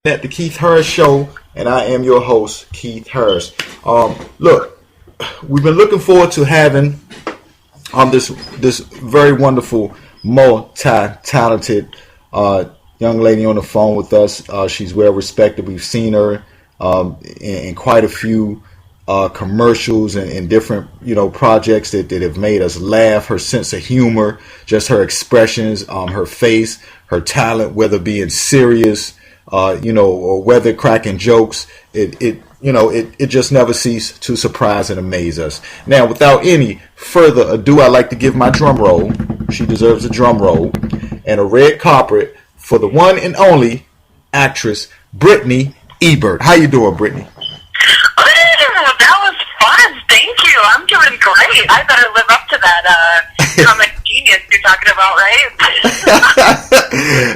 At the Keith Harris Show, and I am your host, Keith Harris. Look, we've been looking forward to having this very wonderful, multi-talented young lady on the phone with us. She's well respected. We've seen her in quite a few commercials and different projects that have made us laugh. Her sense of humor, just her expressions, her face, her talent, whether being serious, or whether cracking jokes, it just never ceases to surprise and amaze us. Now, without any further ado, I'd like to give my drum roll. She deserves a drum roll and a red carpet for the one and only actress Brittani Ebert. How you doing, Brittani? Oh, that was fun. Thank you. I'm doing great. I better live up to that comic genius you're talking about, right?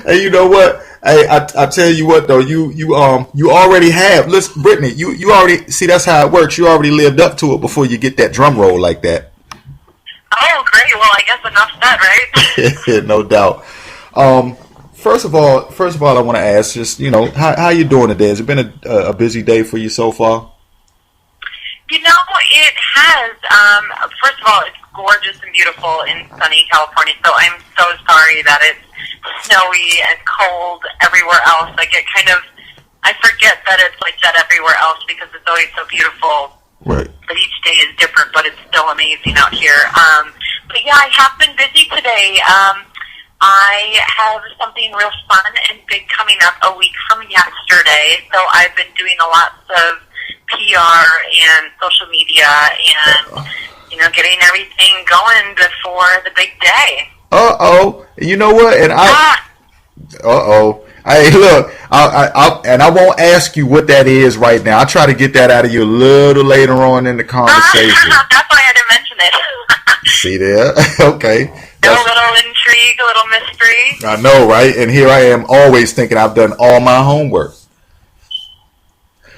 Hey, you know what? Hey, I tell you what though, you already have. Listen, Brittani, you already see that's how it works. You already lived up to it before you get that drum roll like that. Oh, great. Well, I guess enough said, right? No doubt. First of all, I want to ask, just how you doing today? Has it been a busy day for you so far? It has. First of all, it's gorgeous and beautiful in sunny California. So I'm so sorry that it's snowy and cold everywhere else. I forget that it's like that everywhere else because it's always so beautiful. Right. But each day is different, but it's still amazing out here. But yeah, I have been busy today. I have something real fun and big coming up a week from yesterday. So I've been doing lots of PR and social media and, getting everything going before the big day. Uh-oh. You know what? And uh-oh. Hey, look, I won't ask you what that is right now. I'll try to get that out of you a little later on in the conversation. That's why I didn't mention it. See there? Okay. A little intrigue, a little mystery. I know, right? And here I am always thinking I've done all my homework.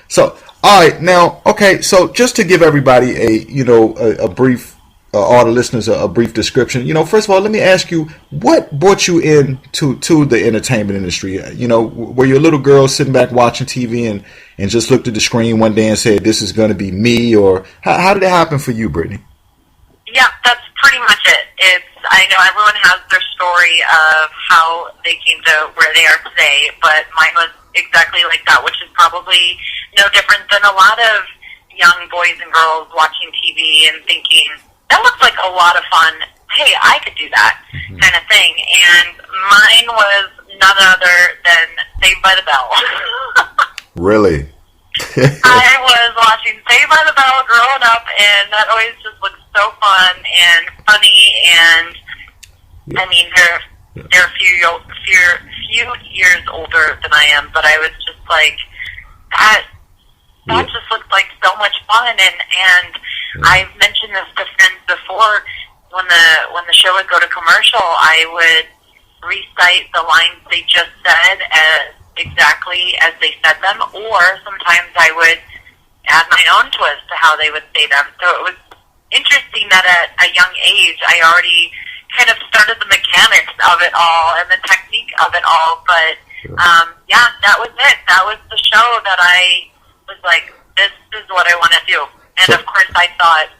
So, all right, now, okay, so just to give everybody a brief, all the listeners a brief description, first of all, let me ask you, what brought you into the entertainment industry? Were you a little girl sitting back watching TV and just looked at the screen one day and said, this is going to be me, or how did it happen for you, Brittani? Yeah, that's pretty much it. I know everyone has their story of how they came to where they are today, but mine was exactly like that, which is probably no different than a lot of young boys and girls watching TV and thinking, that looks like a lot of fun. Hey, I could do that kind of thing. And mine was none other than Saved by the Bell. Really? I was watching Saved by the Bell growing up, and that always just looked so fun and funny. And I mean, they're a few years older than I am, but I was just like, that just looked like so much fun. And I've mentioned this to friends before. When the show would go to commercial, I would recite the lines they just said exactly as they said them, or sometimes I would add my own twist to how they would say them. So it was interesting that at a young age I already kind of started the mechanics of it all and the technique of it all. But yeah, that was it. That was the show that I was like, this is what I want to do. And of course I thought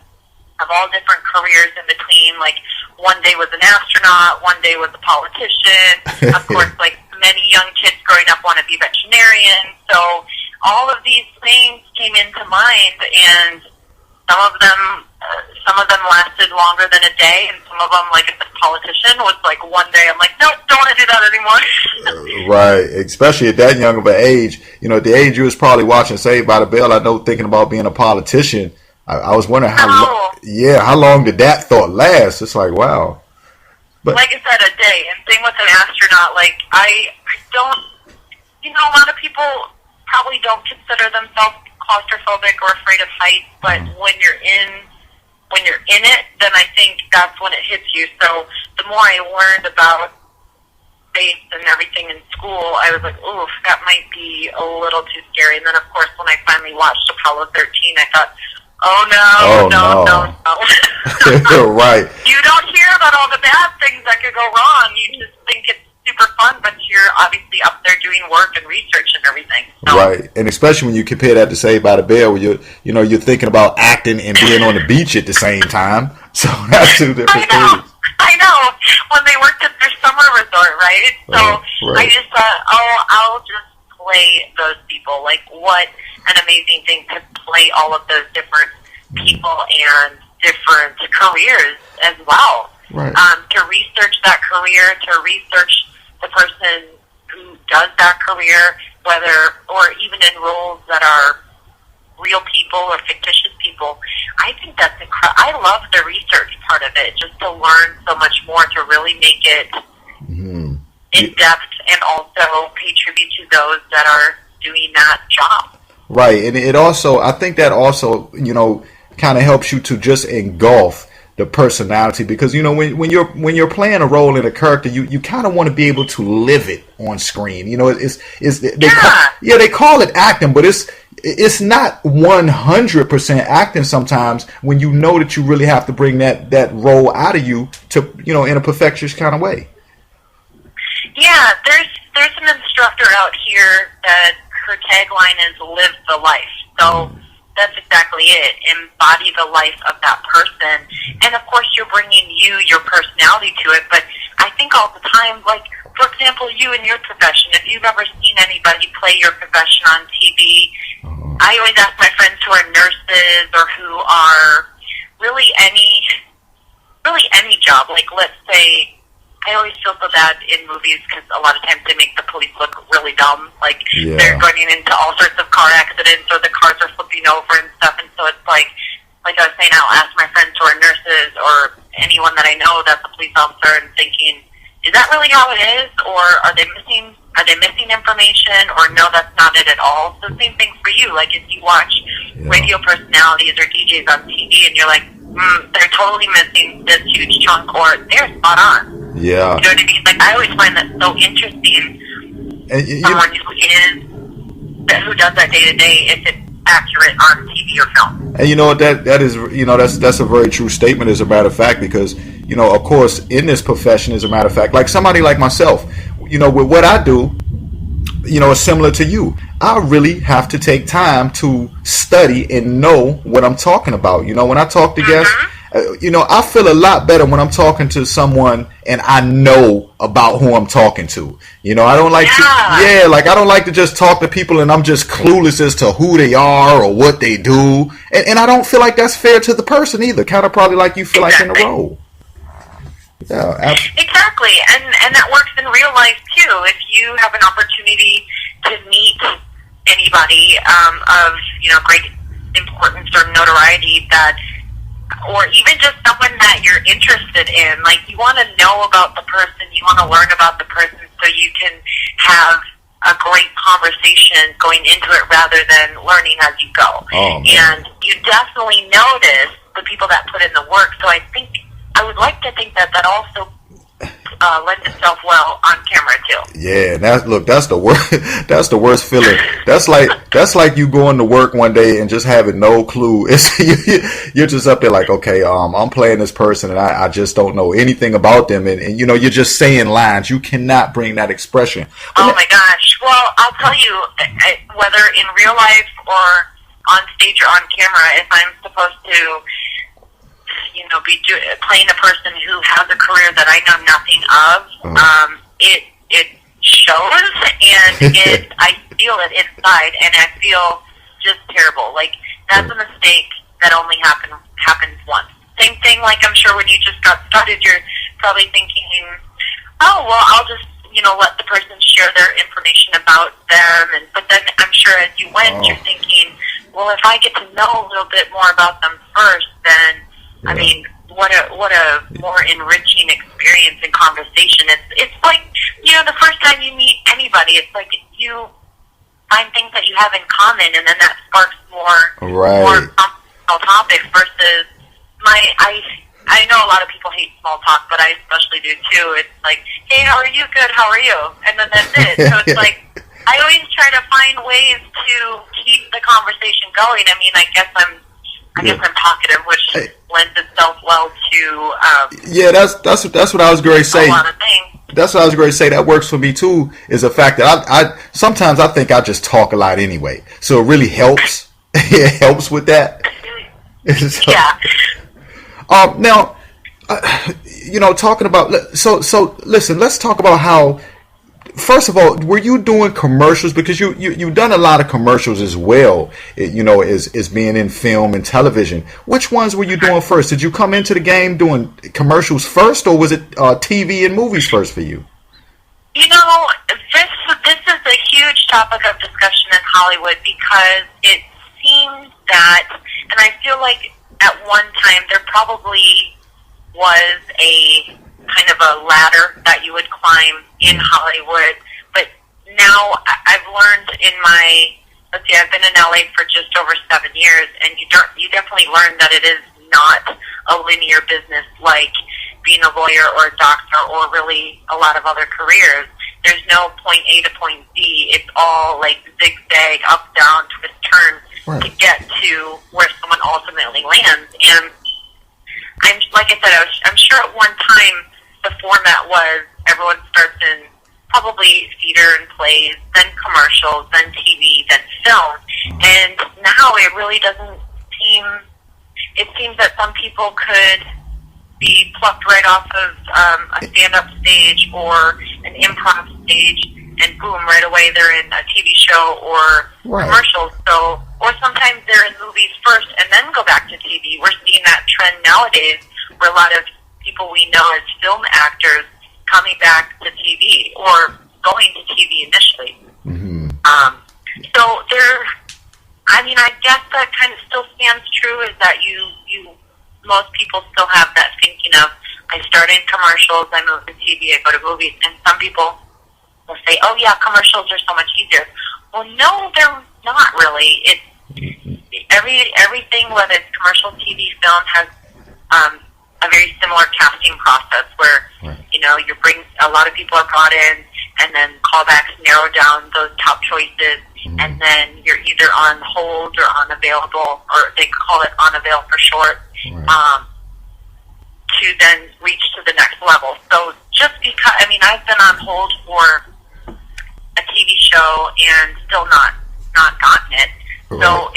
of all different careers in between. Like one day was an astronaut, one day was a politician. Of course, like many young kids growing up want to be veterinarian. So all of these things came into mind, and some of them lasted longer than a day, and some of them, like a politician, was like one day. I'm like, nope, don't want to do that anymore. Right, especially at that young of an age. At the age you was probably watching Saved by the Bell, I know, thinking about being a politician. I was wondering how long did that thought last? It's like, wow. But like I said, a day. And same with an astronaut. Like I don't, a lot of people probably don't consider themselves claustrophobic or afraid of heights, but when you're in it, then I think that's when it hits you. So the more I learned about space and everything in school, I was like, oof, that might be a little too scary. And then, of course, when I finally watched Apollo 13, I thought, no. Right. You don't hear about all the bad things that could go wrong. You just think it's super fun, but you're obviously up there doing work and research and everything. So. Right, and especially when you compare that to Saved by the Bell, where you're thinking about acting and being on the beach at the same time. So that's two different things. I know. When they worked at their summer resort, right? So right. I just thought, I'll just play those people. Like, what an amazing thing to play all of those different people and different careers as well. Right. To research that career, to research the person who does that career, whether, or even in roles that are real people or fictitious people. I think that's incredible. I love the research part of it, just to learn so much more, to really make it in depth, and also pay tribute to those that are doing that job. Right, and it also, I think that also, kind of helps you to just engulf the personality, because when you're playing a role in a character, you kind of want to be able to live it on screen. They call it acting, but it's not 100% acting sometimes, when you know that you really have to bring that role out of you to in a perfectionist kind of way. Yeah, there's an instructor out here that her tagline is "Live the life." So. That's exactly it. Embody the life of that person. And of course, you're bringing your personality to it. But I think all the time, like, for example, you in your profession, if you've ever seen anybody play your profession on TV, I always ask my friends who are nurses or who are really any job. Like, let's say, I always feel so bad in movies because a lot of times they make the police look really dumb. Like, they're going into all sorts of car accidents, or the cars are flipping over and stuff. And so it's like I was saying, I'll ask my friends who are nurses or anyone that I know that's a police officer, and thinking, is that really how it is? Or are they missing information? Or no, that's not it at all. So same thing for you. Like, if you watch radio personalities or DJs on TV and you're like, they're totally missing this huge chunk, or they're spot on. Yeah. You know what I mean? Like, I always find that so interesting. And someone who does that day to day, if it's accurate on TV or film. And that is that's a very true statement, as a matter of fact, because of course, in this profession, as a matter of fact, like somebody like myself, with what I do, is similar to you. I really have to take time to study and know what I'm talking about. When I talk to guests, I feel a lot better when I'm talking to someone and I know about who I'm talking to. I don't like I don't like to just talk to people and I'm just clueless as to who they are or what they do. And I don't feel like that's fair to the person either. Kind of probably like you feel like in a role. Yeah, absolutely. Exactly. And that works in real life too. If you have an opportunity to meet anybody of great importance or notoriety, or even just someone that you're interested in, like, you want to know about the person, you want to learn about the person, so you can have a great conversation going into it rather than learning as you go. And you definitely notice the people that put in the work. So I would like to think that also lends itself well on camera too. Yeah, that's the worst. That's the worst feeling. That's like you going to work one day and just having no clue. You're just up there like, okay, I'm playing this person and I just don't know anything about them, and you're just saying lines. You cannot bring that expression. Oh my gosh! Well, I'll tell you, whether in real life or on stage or on camera, if I'm supposed to be playing a person who has a career that I know nothing of, it shows, and I feel it inside, and I feel just terrible. Like, that's a mistake that only happens once. Same thing, like, I'm sure when you just got started, you're probably thinking, oh, well, I'll just, let the person share their information about them, but then I'm sure as you went, you're thinking, well, if I get to know a little bit more about them first, then I mean, what a more enriching experience and conversation. It's like, the first time you meet anybody, it's like you find things that you have in common, and then that sparks more topics versus I know a lot of people hate small talk, but I especially do too. It's like, hey, how are you? Good, how are you? And then that's it. So it's like, I always try to find ways to keep the conversation going. I mean, I guess I'm talkative, which lends itself well to that's what I was going to say. A lot of things. That's what I was going to say. That works for me too. Is the fact that I sometimes I think I just talk a lot anyway, so it really helps. It helps with that. So, Yeah. Now, talking about so listen. Let's talk about how. First of all, were you doing commercials? Because you've done a lot of commercials as well, as being in film and television. Which ones were you doing first? Did you come into the game doing commercials first, or was it TV and movies first for you? This is a huge topic of discussion in Hollywood because it seems that, and I feel like at one time there probably was a kind of a ladder that you would climb in Hollywood, but now I've learned I've been in LA for just over 7 years, and you definitely learn that it is not a linear business like being a lawyer or a doctor or really a lot of other careers. There's no point A to point B. It's all like zigzag, up, down, twist, turn to get to where someone ultimately lands. And like I said, I'm sure at one time the format was everyone starts in probably theater and plays, then commercials, then TV, then film. And now it really doesn't seem, it seems that some people could be plucked right off of a stand-up stage or an improv stage, and boom, right away they're in a TV show or commercials. So, or sometimes they're in movies first and then go back to TV. We're seeing that trend nowadays where a lot of people we know as film actors coming back to TV or going to TV initially. Mm-hmm. So I guess that kind of still stands true, is that most people still have that thinking of, I start in commercials, I move to TV, I go to movies, and some people will say, oh yeah, commercials are so much easier. Well, no, they're not really. Everything, whether it's commercial, TV, film, has a very similar casting process where, you bring, a lot of people are brought in, and then callbacks narrow down those top choices, and then you're either on hold or unavailable, or they call it unavail for short, to then reach to the next level. So just because, I've been on hold for a TV show and still not gotten it. Right. So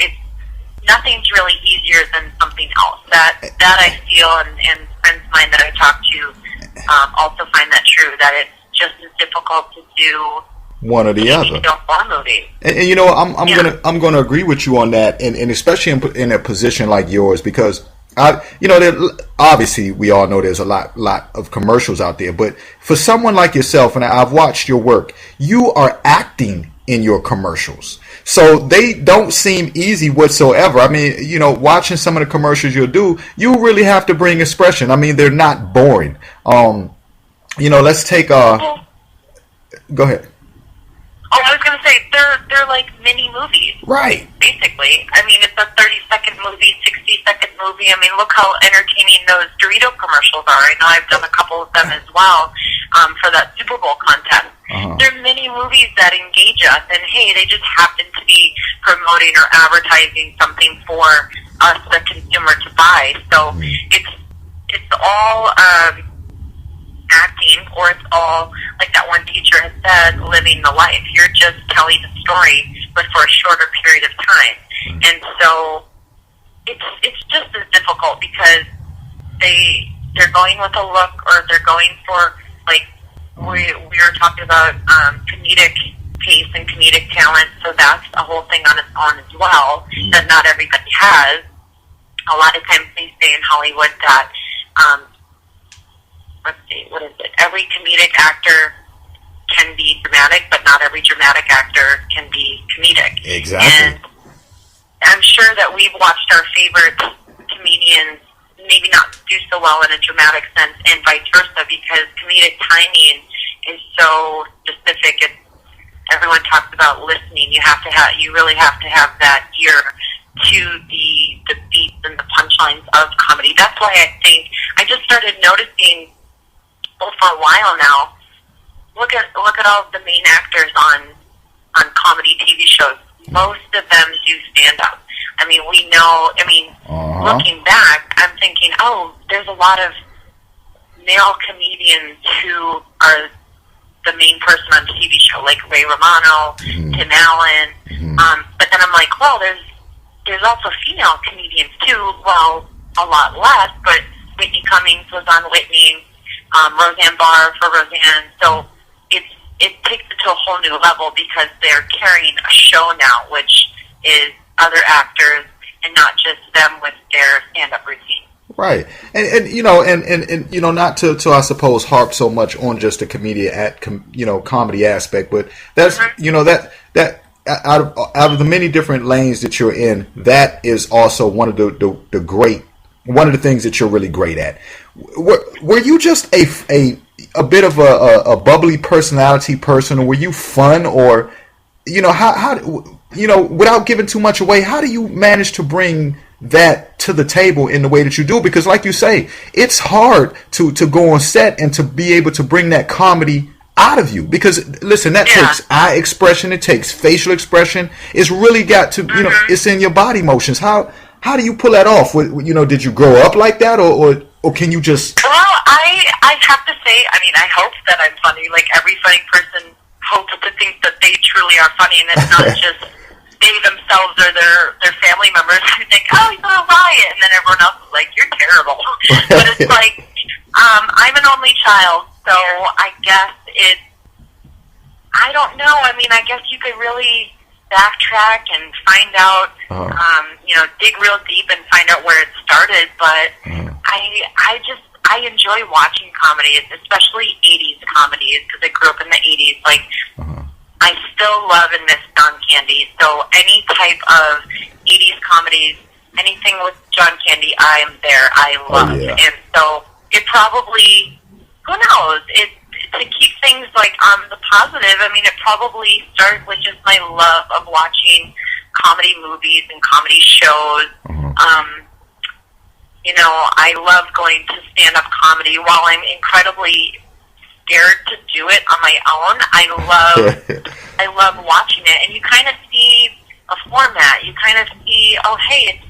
nothing's really easier than something else. That I feel, and friends of mine that I talk to also find that true, that it's just as difficult to do one or the other. And I'm gonna agree with you on that, and especially in a position like yours, because obviously we all know there's a lot of commercials out there, but for someone like yourself, and I've watched your work, you are acting in your commercials, so they don't seem easy whatsoever. Watching some of the commercials you'll do, you really have to bring expression. They're not boring. Let's take go ahead. Oh, I was going to say, they're like mini movies. Right. Basically. It's a 30-second movie, 60-second movie. Look how entertaining those Dorito commercials are. I know I've done a couple of them as well for that Super Bowl contest. Uh-huh. They're mini movies that engage us, and hey, they just happen to be promoting or advertising something for us, the consumer, to buy. So it's all acting, or it's all, like that one teacher had said, living the life. You're just telling a story, but for a shorter period of time. And so it's just as difficult because they're going with a look, or they're going for, like we were talking about, comedic pace and comedic talent. So that's a whole thing on its own as well, that not everybody has. A lot of times they say in Hollywood that what is it? Every comedic actor can be dramatic, but not every dramatic actor can be comedic. Exactly. And I'm sure that we've watched our favorite comedians maybe not do so well in a dramatic sense, and vice versa, because comedic timing is so specific. Everyone talks about listening. You really have to have that ear to the beats and the punchlines of comedy. That's why I think I just started noticing, for a while now, look at all of the main actors on comedy TV shows. Most of them do stand up. We know. Looking back, I'm thinking, there's a lot of male comedians who are the main person on the TV show, like Ray Romano, Tim Allen. But then I'm like, well, there's also female comedians too. Well, a lot less, but Whitney Cummings was on Whitney, Roseanne Barr for Roseanne. So it takes it to a whole new level because they're carrying a show now, which is other actors and not just them with their stand-up routine. Right. And you know, and you know, not to I suppose harp so much on just the comedy aspect, but that's you know, that out of the many different lanes that you're in, that is also one of the things that you're really great at. Were you just a bit of a bubbly personality person, or were you fun, or you know, how you know, without giving too much away, how do you manage to bring that to the table in the way that you do? Because like you say, it's hard to go on set and to be able to bring that comedy out of you, because listen, that takes eye expression, it takes facial expression, it's really got to, you know, it's in your body motions. How do you pull that off? You know, did you grow up like that, or can you just? Well, I have to say, I mean, I hope that I'm funny. Like every funny person hopes to think that they truly are funny, and it's not just they themselves or their family members who think, oh, he's a riot, and then everyone else is like, you're terrible. But it's like, I'm an only child, so I guess I don't know. I mean, I guess you could really backtrack and find out, you know, dig real deep and find out where it started. But I enjoy watching comedies, especially 80s comedies, because I grew up in the 80s. Like, I still love and miss John Candy. So any type of 80s comedies, anything with John Candy, I am there. I love. And so it probably, who knows, to keep things like on the positive, I mean, it probably started with just my love of watching comedy movies and comedy shows. You know, I love going to stand-up comedy. While I'm incredibly scared to do it on my own, I love watching it. And you kind of see a format. You kind of see, oh, hey,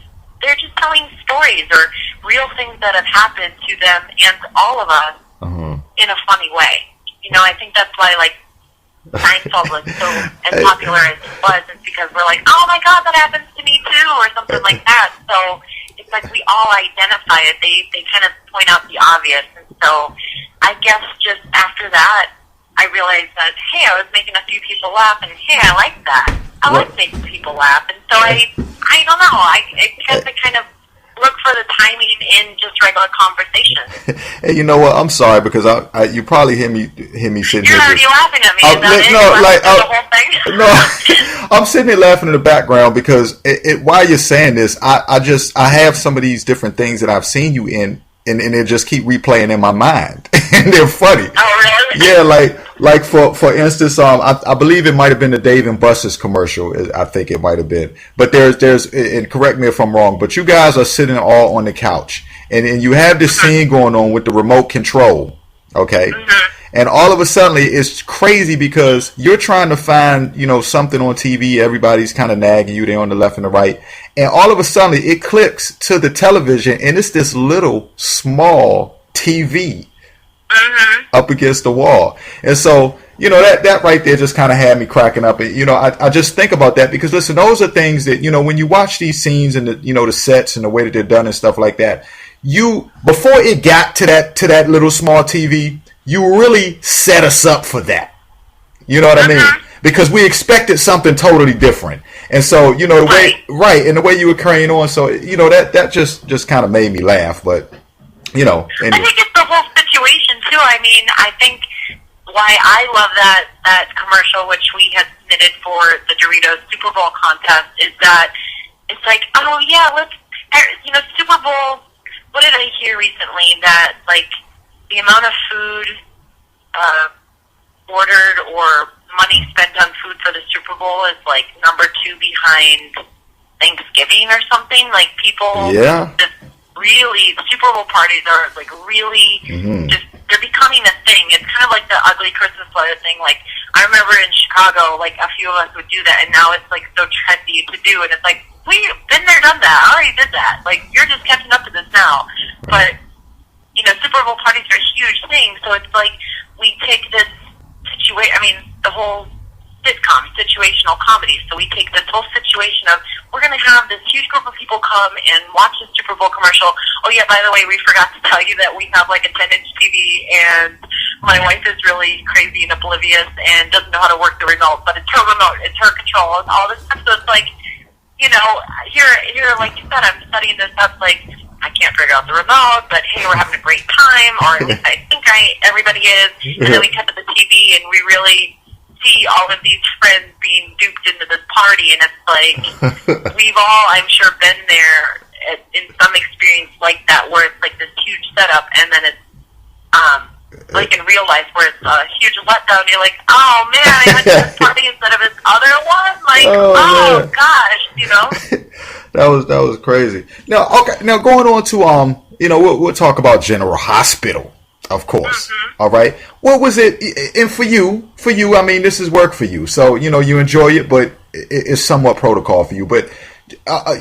they're just telling stories or real things that have happened to them and to all of us in a funny way. You know, I think that's why, like, Seinfeld was so as popular as it was, is because we're like, oh my God, that happens to me too, or something like that. So it's like we all identify it. They kind of point out the obvious. And so I guess just after that, I realized that, hey, I was making a few people laugh, and hey, I like that. I like making people laugh. And so I don't know. I guess I kind of look for the timing in just regular conversation. Hey, you know what? I'm sorry, because you probably hear me sitting here. You're already laughing at me. No, I'm sitting there laughing in the background because while you're saying this, I have some of these different things that I've seen you in, and they just keep replaying in my mind, and they're funny. Oh, really? Yeah, like for instance, I believe it might have been the Dave and Buster's commercial. I think it might have been. But there's and correct me if I'm wrong, but you guys are sitting all on the couch, and you have this scene going on with the remote control, okay? And all of a sudden, it's crazy because you're trying to find, you know, something on TV. Everybody's kind of nagging you. They're on the left and the right. And all of a sudden, it clicks to the television, and it's this little, small TV up against the wall. And so, you know, that right there just kind of had me cracking up. And, you know, I just think about that because, listen, those are things that, you know, when you watch these scenes and, the sets and the way that they're done and stuff like that, before it got to that little small TV, you really set us up for that. You know what I mean? Because we expected something totally different. And so, you know, and the way you were carrying on. So, you know, that just kind of made me laugh. But, you know. Anyway. I think it's the whole situation, too. I mean, I think why I love that commercial, which we had submitted for the Doritos Super Bowl contest, is that it's like, oh, yeah, Super Bowl, what did I hear recently? That, like, the amount of food ordered or money spent on food for the Super Bowl is like number 2 behind Thanksgiving or something. Like people just really, Super Bowl parties are like really just, they're becoming a thing. It's kind of like the ugly Christmas letter thing. Like I remember in Chicago, like a few of us would do that, and now it's like so trendy to do, and it's like, we've been there, done that. I already did that. Like you're just catching up to this now. But you know, Super Bowl parties are a huge thing, so it's like we take this the whole sitcom, situational comedy. So we take this whole situation of, we're going to have this huge group of people come and watch the Super Bowl commercial. Oh yeah, by the way, we forgot to tell you that we have like a 10-inch TV, and my wife is really crazy and oblivious and doesn't know how to work the remote, but it's her remote, it's her control, and all this stuff. So it's like, you know, here, like you said, I'm studying this up, like, I can't figure out the remote, but hey, we're having a great time, or at least I think everybody is. And then we cut to the TV, and we really see all of these friends being duped into this party, and it's like, we've all, I'm sure, been there in some experience like that, where it's like this huge setup, and then it's, like in real life, where it's a huge letdown. You're like, oh man, I went to this party instead of this other one. Like, oh gosh, you know. That was crazy. Now, okay. Now going on to you know, we'll talk about General Hospital, of course. Mm-hmm. All right. What was it? And for you, I mean, this is work for you, so you know you enjoy it, but it's somewhat protocol for you. But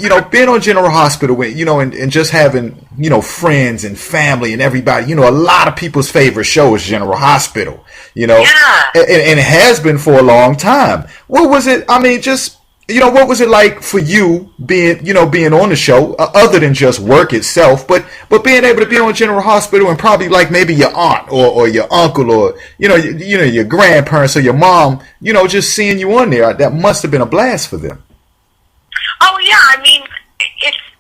you know, being on General Hospital, you know, and just having, you know, friends and family and everybody, you know, a lot of people's favorite show is General Hospital, you know, and it has been for a long time. What was it? I mean, just, you know, what was it like for you being on the show, other than just work itself, but being able to be on General Hospital, and probably like maybe your aunt or your uncle, or, you know, your grandparents or your mom, you know, just seeing you on there, that must have been a blast for them. Oh yeah, I mean,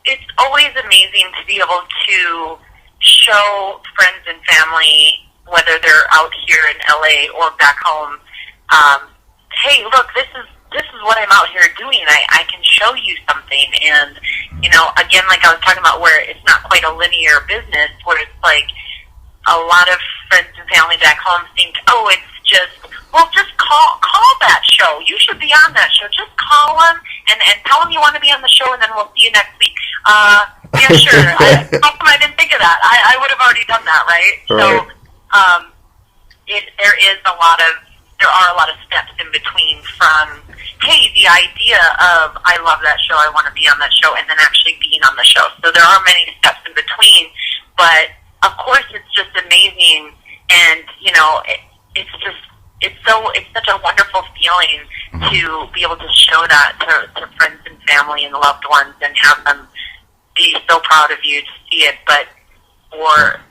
it's always amazing to be able to show friends and family, whether they're out here in LA or back home, hey, look, this is what I'm out here doing. I can show you something. And, you know, again, like I was talking about, where it's not quite a linear business, where it's like a lot of friends and family back home think, oh, it's just, well, just call that show. You should be on that show. Just call them and tell them you want to be on the show, and then we'll see you next week. Yeah, sure. How come I didn't think of that? I would have already done that, right? So, there are a lot of steps in between from, hey, the idea of, I love that show, I want to be on that show, and then actually being on the show. So there are many steps in between, but of course it's just amazing, and, you know, it's such a wonderful feeling to be able to show that to friends and family and loved ones, and have them be so proud of you to see it. But for,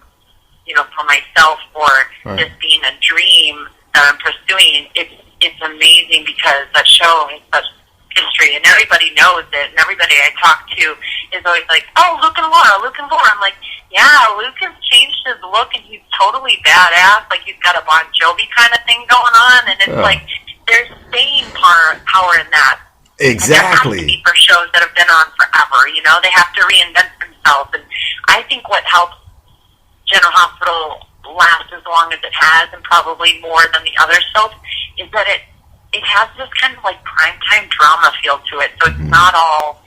you know, for myself, for this being a dream that I'm pursuing, it's amazing, because that show has such history, and everybody knows it, and everybody I talk to is always like, oh, Luke and Laura. I'm like, yeah, Luke has changed his look, and he's totally badass. Like, he's got a Bon Jovi kind of thing going on, and it's like, there's staying power in that. Exactly. And there has to be for shows that have been on forever, you know, they have to reinvent themselves. And I think what helps General Hospital last as long as it has, and probably more than the other soaps, is that it has this kind of like primetime drama feel to it. So it's not all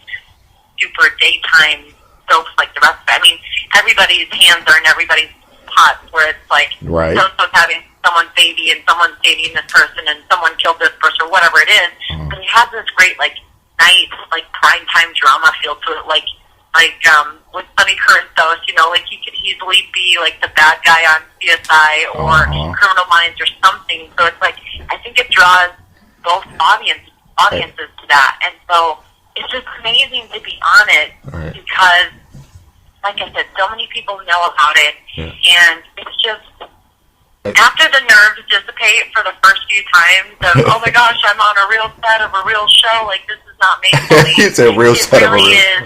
super daytime soaps like the rest of it. I mean, everybody's hands are in everybody's pots, where it's like, so-and-so's having someone's baby, and someone's dating this person, and someone killed this person, or whatever it is. But it has this great, like, night, like, primetime drama feel to it, like with Sonny Corinthos, you know, like, he could easily be, like, the bad guy on CSI or Criminal Minds or something. So it's like, I think it draws both audiences to that. And so it's just amazing to be on it, because, like I said, so many people know about it, and it's just, after the nerves dissipate for the first few times of, oh my gosh, I'm on a real set of a real show, like, this is not make-believe. It's a real set of a real show.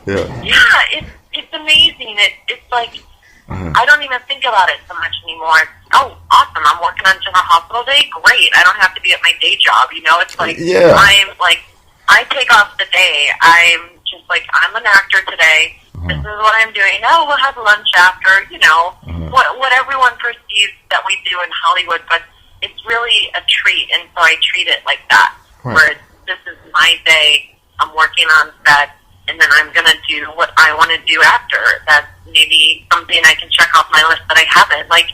Yeah, it's amazing. It's like, I don't even think about it so much anymore. It's, oh, awesome, I'm working on General Hospital Day? Great, I don't have to be at my day job, you know? It's like, I'm like, I take off the day. I'm just like, I'm an actor today. This is what I'm doing. Oh, we'll have lunch after, you know, what everyone perceives that we do in Hollywood, but it's really a treat, and so I treat it like that, where this is my day, I'm working on set, and then I'm going to do what I want to do after. That's maybe something I can check off my list that I haven't, like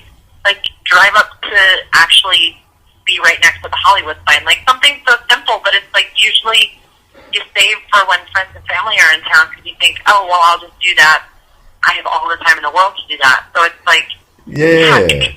drive up to actually be right next to the Hollywood sign, like something so simple, but it's like usually you save for when friends and family are in town, because you think, oh, well, I'll just do that. I have all the time in the world to do that. So it's like, You have to Yeah.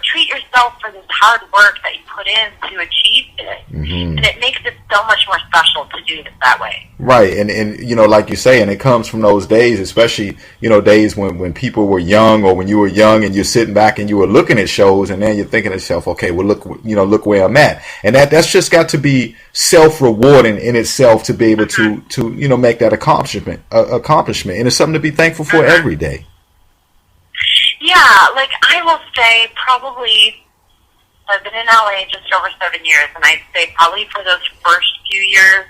treat yourself for this hard work that you put in to achieve this. And it makes it so much more special to do it that way. Right, and you know, like you say, and it comes from those days, especially, you know, days when people were young, or when you were young and you're sitting back and you were looking at shows, and then you're thinking to yourself, okay, well, look where I'm at, and that's just got to be self-rewarding in itself to be able to you know, make that accomplishment, and it's something to be thankful for every day. Yeah, like I will say, probably I've been in LA just over 7 years, and I'd say probably for those first few years,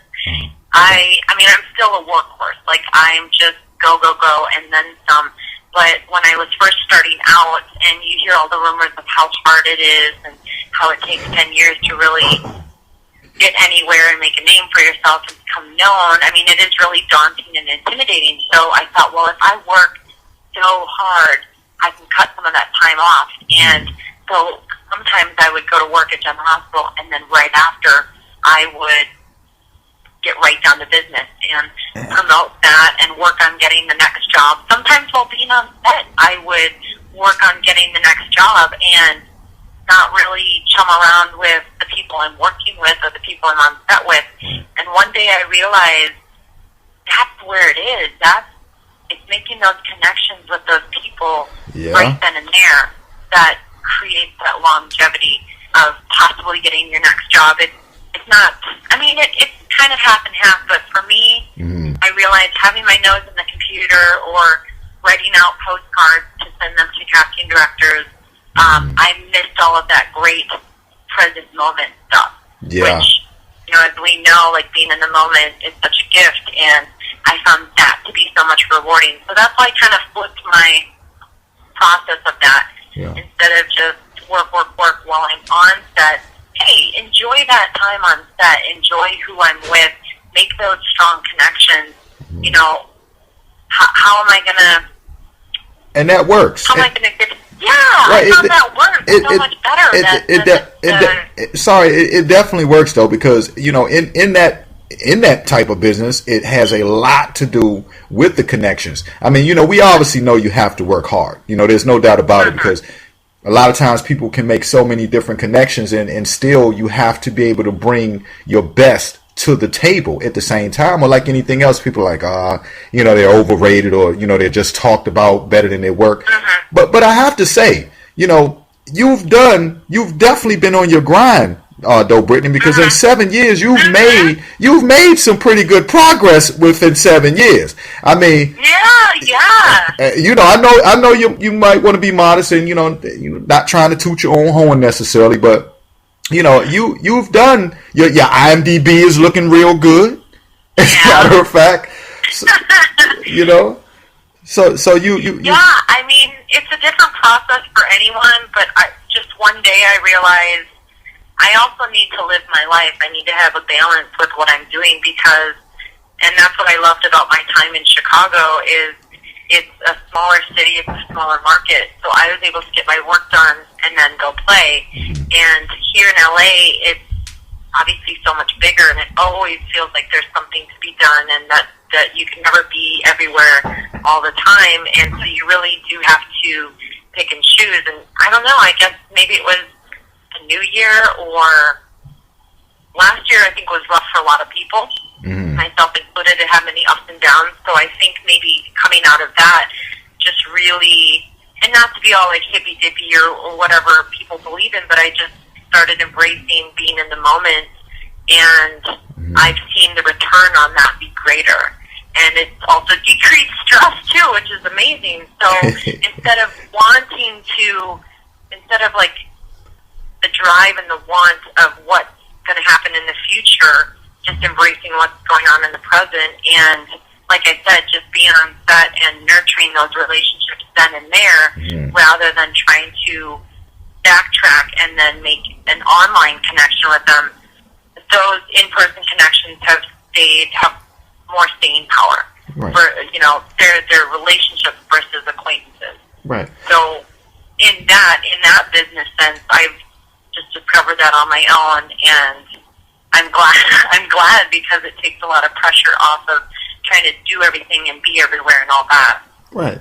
I mean, I'm still a workhorse. Like, I'm just go, go, go, and then some. But when I was first starting out, and you hear all the rumors of how hard it is and how it takes 10 years to really get anywhere and make a name for yourself and become known, I mean, it is really daunting and intimidating. So I thought, well, if I work so hard, I can cut some of that time off. And so sometimes I would go to work at General Hospital, and then right after, I would get right down to business and promote that and work on getting the next job. Sometimes while being on set, I would work on getting the next job and not really chum around with the people I'm working with or the people I'm on set with. And one day I realized that's where it is. It's making those connections with those people right then and there that creates that longevity of possibly getting your next job. It's not, I mean, it's kind of half and half, but for me, I realized having my nose in the computer or writing out postcards to send them to casting directors, I missed all of that great present moment stuff. Yeah. Which, you know, as we know, like being in the moment is such a gift, and I found that to be so much rewarding. So that's why I kind of flipped my process of that. Yeah. Instead of just work while I'm on set, hey, enjoy that time on set. Enjoy who I'm with. Make those strong connections. You know, how am I going to... And that works. How am I going to get... Yeah, right, I thought that works so much better. Sorry, it definitely works, though, because, you know, in that type of business, it has a lot to do with the connections. I mean, you know, we obviously know you have to work hard. You know, there's no doubt about it, because a lot of times people can make so many different connections, and still you have to be able to bring your best to the table at the same time. Or like anything else, people are like, you know, they're overrated, or, you know, they're just talked about better than their work. But I have to say, you know, you've definitely been on your grind, though, Brittany, because in 7 years you've made some pretty good progress within 7 years. I mean, you know, I know you might want to be modest, and you know, not trying to toot your own horn necessarily, but you know, you've done your IMDb is looking real good. As a matter of fact, so, you know, so you I mean, it's a different process for anyone, but just one day I realized I also need to live my life. I need to have a balance with what I'm doing, because, and that's what I loved about my time in Chicago, is it's a smaller city, it's a smaller market, so I was able to get my work done and then go play. And here in LA, it's obviously so much bigger, and it always feels like there's something to be done, and that you can never be everywhere all the time, and so you really do have to pick and choose. And I don't know, I guess maybe it was a new year, or last year I think was rough for a lot of people, myself included. It had many ups and downs, so I think maybe coming out of that, just really, and not to be all like hippy dippy or whatever people believe in, but I just started embracing being in the moment, and I've seen the return on that be greater. And it's also decreased stress too, which is amazing. So instead of like the drive and the want of what's going to happen in the future, just embracing what's going on in the present. And like I said, just being on set and nurturing those relationships then and there, rather than trying to backtrack and then make an online connection with them. Those in-person connections have more staying power for, you know, their relationships versus acquaintances. Right. So in that business sense, I've just discovered that on my own, and I'm glad because it takes a lot of pressure off of trying to do everything and be everywhere and all that. Right.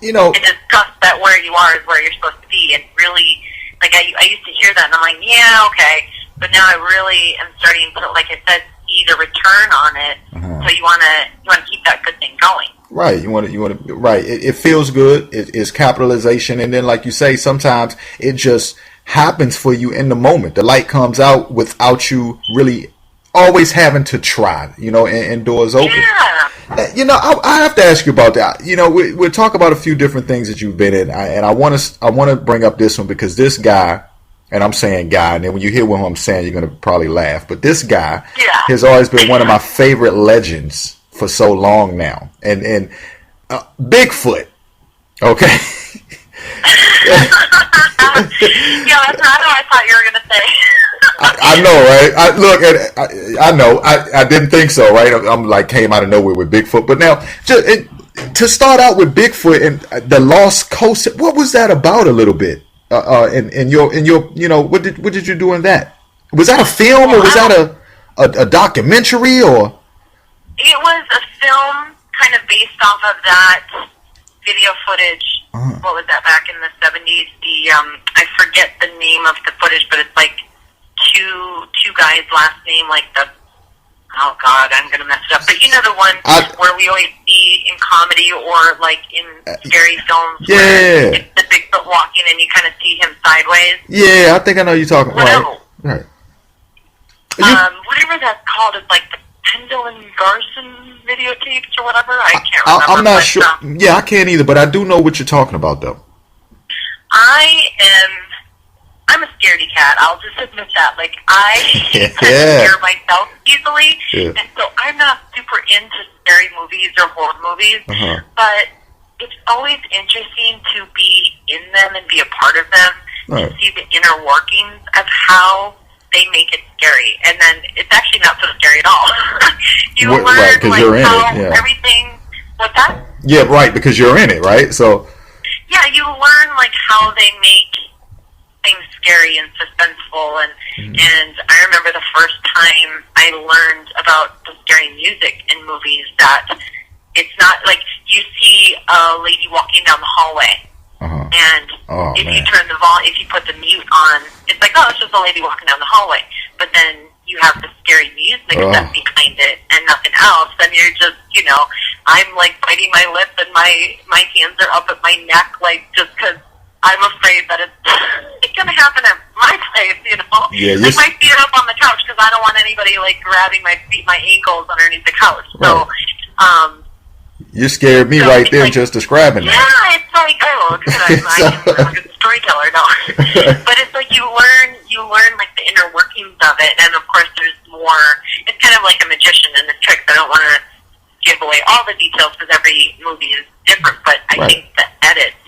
You know, and just trust that where you are is where you're supposed to be. And really, like I used to hear that, and I'm like, yeah, okay. But now I really am starting to, like I said, see the return on it. So you want to keep that good thing going. Right. You want to. Right. It feels good. It's capitalization, and then, like you say, sometimes it just happens for you in the moment. The light comes out without you really always having to try. You know, and doors open. Yeah. You know, I have to ask you about that. You know, we'll talk about a few different things that you've been in, and I want to bring up this one because this guy. And I'm saying guy, and then when you hear what I'm saying, you're going to probably laugh. But this guy has always been one of my favorite legends for so long now. And Bigfoot, okay? Yeah, that's not what I thought you were going to say. I know, right? I know. I didn't think so, right? I'm like came out of nowhere with Bigfoot. But now, to start out with Bigfoot and the Lost Coast, what was that about a little bit? In your, you know, what did you do in that? Was that a film or was that a documentary or? It was a film kind of based off of that video footage. What was that back in the 70s? I forget the name of the footage, but it's like two guys' last name, like oh God, I'm gonna mess it up. But you know the one where we always see in comedy or like in scary films. Yeah. It's the Bigfoot walking and you kind of see him sideways. Yeah, I think I know you're talking. Right. Whatever that's called is like the Pendle and Garson videotapes or whatever. I can't remember. I'm not sure. Yeah, I can't either, but I do know what you're talking about though. I'm a scaredy cat. I'll just admit that. Like, I tend to scare myself easily, and so I'm not super into scary movies or horror movies, but it's always interesting to be in them and be a part of them and see the inner workings of how they make it scary. And then it's actually not so scary at all. You learn, like, how everything... What's that? Yeah, right, because you're in it, right? So... Yeah, you learn, like, how they make things scary and suspenseful, and I remember the first time I learned about the scary music in movies, that it's not like you see a lady walking down the hallway, and you turn if you put the mute on, it's like, oh, it's just a lady walking down the hallway, but then you have the scary music that's behind it and nothing else, and you're just, you know, I'm like biting my lip and my hands are up at my neck, like, just because I'm afraid that it's going to happen at my place, you know? Yeah, I might see it up on the couch because I don't want anybody, like, grabbing my feet, my ankles underneath the couch. So, you scared me right there just describing that. Yeah, it's like, oh, I'm a good storyteller, no. But it's like you learn, like, the inner workings of it, and, of course, there's more. It's kind of like a magician and the tricks. I don't want to give away all the details because every movie is different, but I think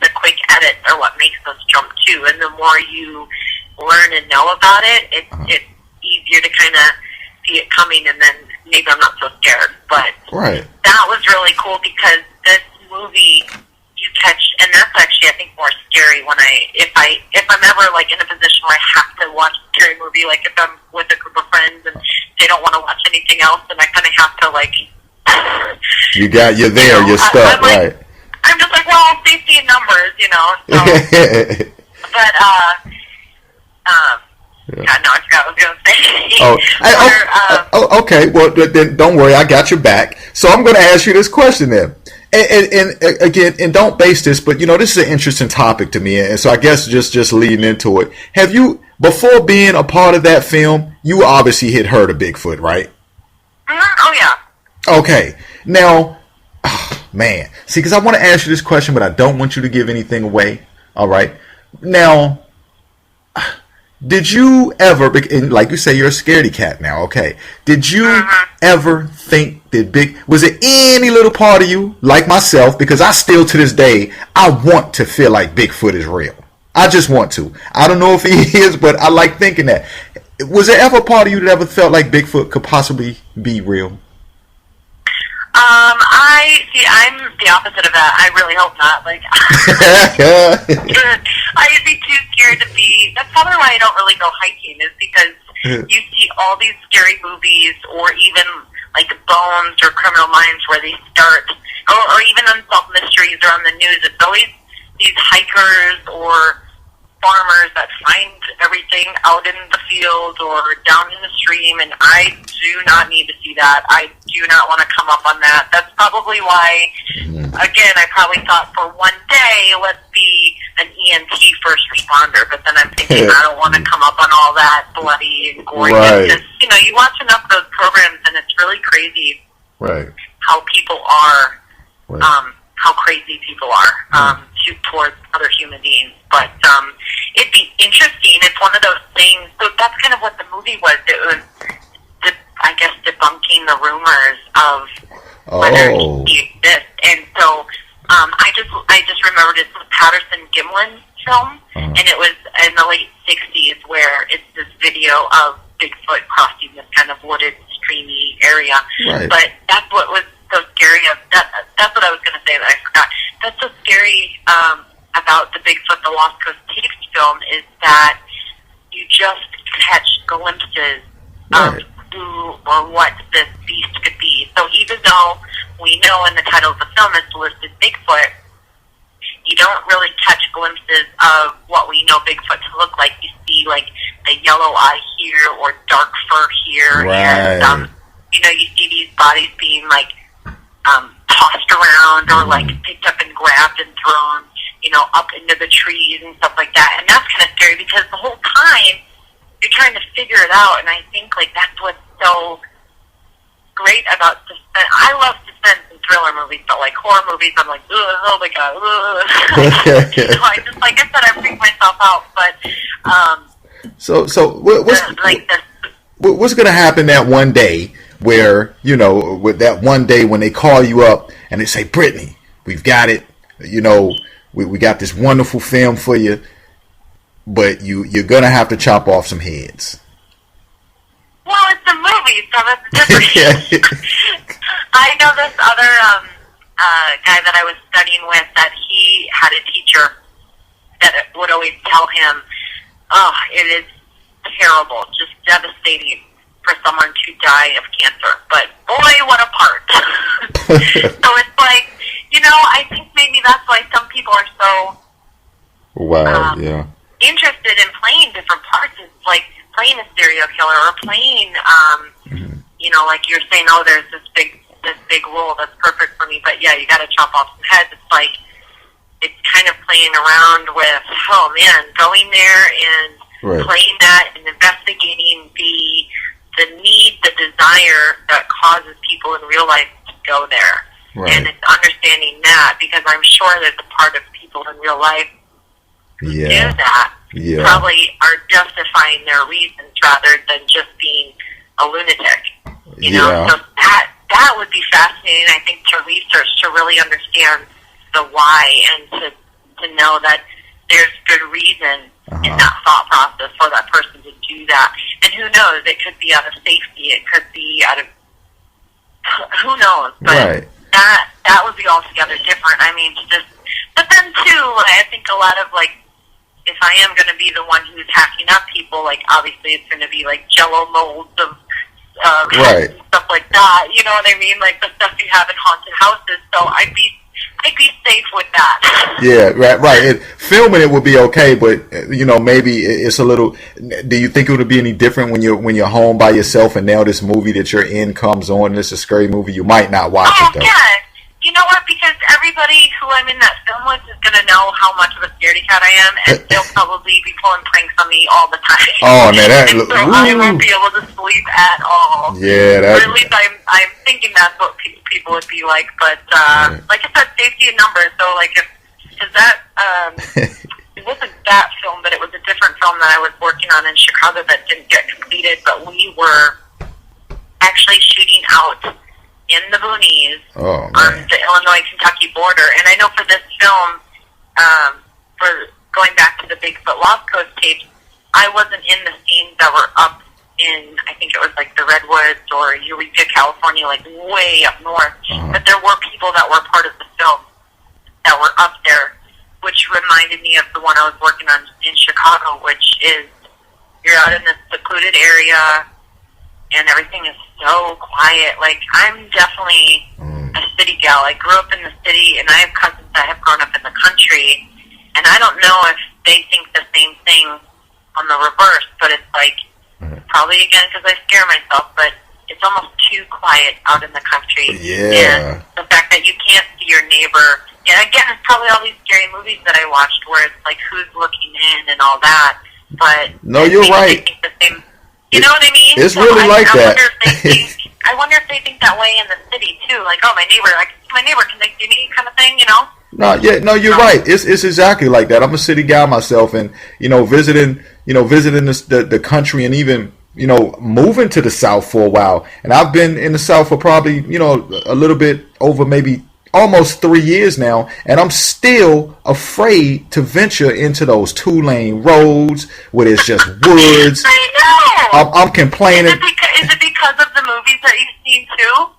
the quick edits are what makes us jump too, and the more you learn and know about it, it's easier to kind of see it coming, and then maybe I'm not so scared. But that was really cool because this movie you catch, and that's actually I think more scary when if I'm ever like in a position where I have to watch a scary movie, like if I'm with a group of friends and they don't want to watch anything else, and I kind of have to like. You're there, you're stuck, right? I'm just like, well, safety in numbers, you know. So, but no, I forgot what I was going to say. Okay. Well, then don't worry, I got your back. So I'm going to ask you this question then, and again, and don't base this, but you know, this is an interesting topic to me, and so I guess just leading into it, have you, before being a part of that film, you obviously had heard of Bigfoot, right? Oh yeah. Okay, now, man, see, because I want to ask you this question, but I don't want you to give anything away. All right, now, did you ever, and like you say, you're a scaredy cat now, okay, did you ever think that was it any little part of you, like myself, because I still to this day, I want to feel like Bigfoot is real. I just want to. I don't know if he is, but I like thinking that. Was there ever a part of you that ever felt like Bigfoot could possibly be real? I'm the opposite of that. I really hope not. Like, I'd be too scared to be. That's probably why I don't really go hiking. Is because you see all these scary movies, or even like Bones or Criminal Minds where they start, or even Unsolved Mysteries or on the news. It's always these hikers or farmers that find everything out in the field or down in the stream, and I do not need to see that. I do not want to come up on that. That's probably why, again, I probably thought for one day, let's be an EMT first responder, but then I'm thinking I don't want to come up on all that bloody and gory. Right. Because, you know, you watch enough of those programs, and it's really crazy Right. how people are, Right. how crazy people are towards other human beings. But it'd be interesting. It's one of those things. So that's kind of what the movie was. It was, I guess, debunking the rumors of whether he exists. And so I just remembered it's a Patterson Gimlin film, and it was in the late '60s where it's this video of Bigfoot crossing this kind of wooded, streamy area. Right. But that's what was so scary. That's what I was going to say that I forgot. That's so scary about the Bigfoot, the Lost Coast Tapes film is that you just catch glimpses of who or what this beast could be. So even though we know in the title of the film it's listed Bigfoot, you don't really catch glimpses of what we know Bigfoot to look like. You see like the yellow eye here or dark fur here, and you know, you see these bodies being like tossed around or like picked up and grabbed and thrown, you know, up into the trees and stuff like that. And that's kind of scary because the whole time you're trying to figure it out. And I think like that's what's so great about suspense. I love suspense and thriller movies, but like horror movies, I'm like, oh my god. So I just, like I said, I freak myself out. But what's going to happen that one day where, you know, with that one day when they call you up and they say, Brittany, we've got it, you know, we got this wonderful film for you, but you're going to have to chop off some heads. Well, it's a movie, so that's different. I know this other guy that I was studying with, that he had a teacher that would always tell him, oh, it is terrible, just devastating for someone to die of cancer. But boy, what a part. So it's like, you know, I think maybe that's why some people are so interested in playing different parts. It's like playing a serial killer or playing, you know, like you're saying, oh, there's this big role that's perfect for me, but yeah, you got to chop off some heads. It's like, it's kind of playing around with, oh man, going there and playing that and investigating the need, the desire that causes people in real life to go there. Right. And it's understanding that, because I'm sure there's a part of people in real life who do that, probably are justifying their reasons rather than just being a lunatic. You know, so that would be fascinating, I think, to research, to really understand the why and to know that there's good reason in that thought process for that person to do that. And who knows, it could be out of safety, it could be out of, who knows, but that would be altogether different. I mean, but then too, I think a lot of, like, if I am going to be the one who's hacking up people, like, obviously it's going to be like Jello molds of stuff like that, you know what I mean, like the stuff you have in haunted houses. So I'd be safe with that. Yeah, right. Filming it would be okay, but you know, maybe it's a little. Do you think it would be any different when you're home by yourself and now this movie that you're in comes on and it's a scary movie? You might not watch it though. Yeah. You know what? Because everybody who I'm in that film with is going to know how much of a scaredy cat I am, and they'll probably be pulling pranks on me all the time. Oh man, so I won't be able to sleep at all. Yeah, or at least I'm thinking that's what people would be like. But like I said, safety in numbers. So like if that it wasn't that film, but it was a different film that I was working on in Chicago that didn't get completed. But we were actually shooting out in the boonies on the Illinois-Kentucky border. And I know for this film, for going back to the Bigfoot Lost Coast tapes, I wasn't in the scenes that were up in, I think it was like the Redwoods or Eureka, California, like way up north. But there were people that were part of the film that were up there, which reminded me of the one I was working on in Chicago, which is you're out in this secluded area and everything is so quiet. Like, I'm definitely a city gal. I grew up in the city, and I have cousins that have grown up in the country, and I don't know if they think the same thing on the reverse, but it's like, probably again because I scare myself, but it's almost too quiet out in the country. Yeah. And the fact that you can't see your neighbor. And again, it's probably all these scary movies that I watched where it's like who's looking in and all that. But no, you're right. They think the same, you know what I mean? It's really like that. I wonder if they think that way in the city too. Like, oh, my neighbor, can they see me, kind of thing, you know? No, you're right. It's exactly like that. I'm a city guy myself, and visiting the country, and even moving to the South for a while. And I've been in the South for probably a little bit over maybe almost 3 years now, and I'm still afraid to venture into those 2-lane roads where there's just woods. I know. I'm complaining. Is it because of the movies that you've seen too?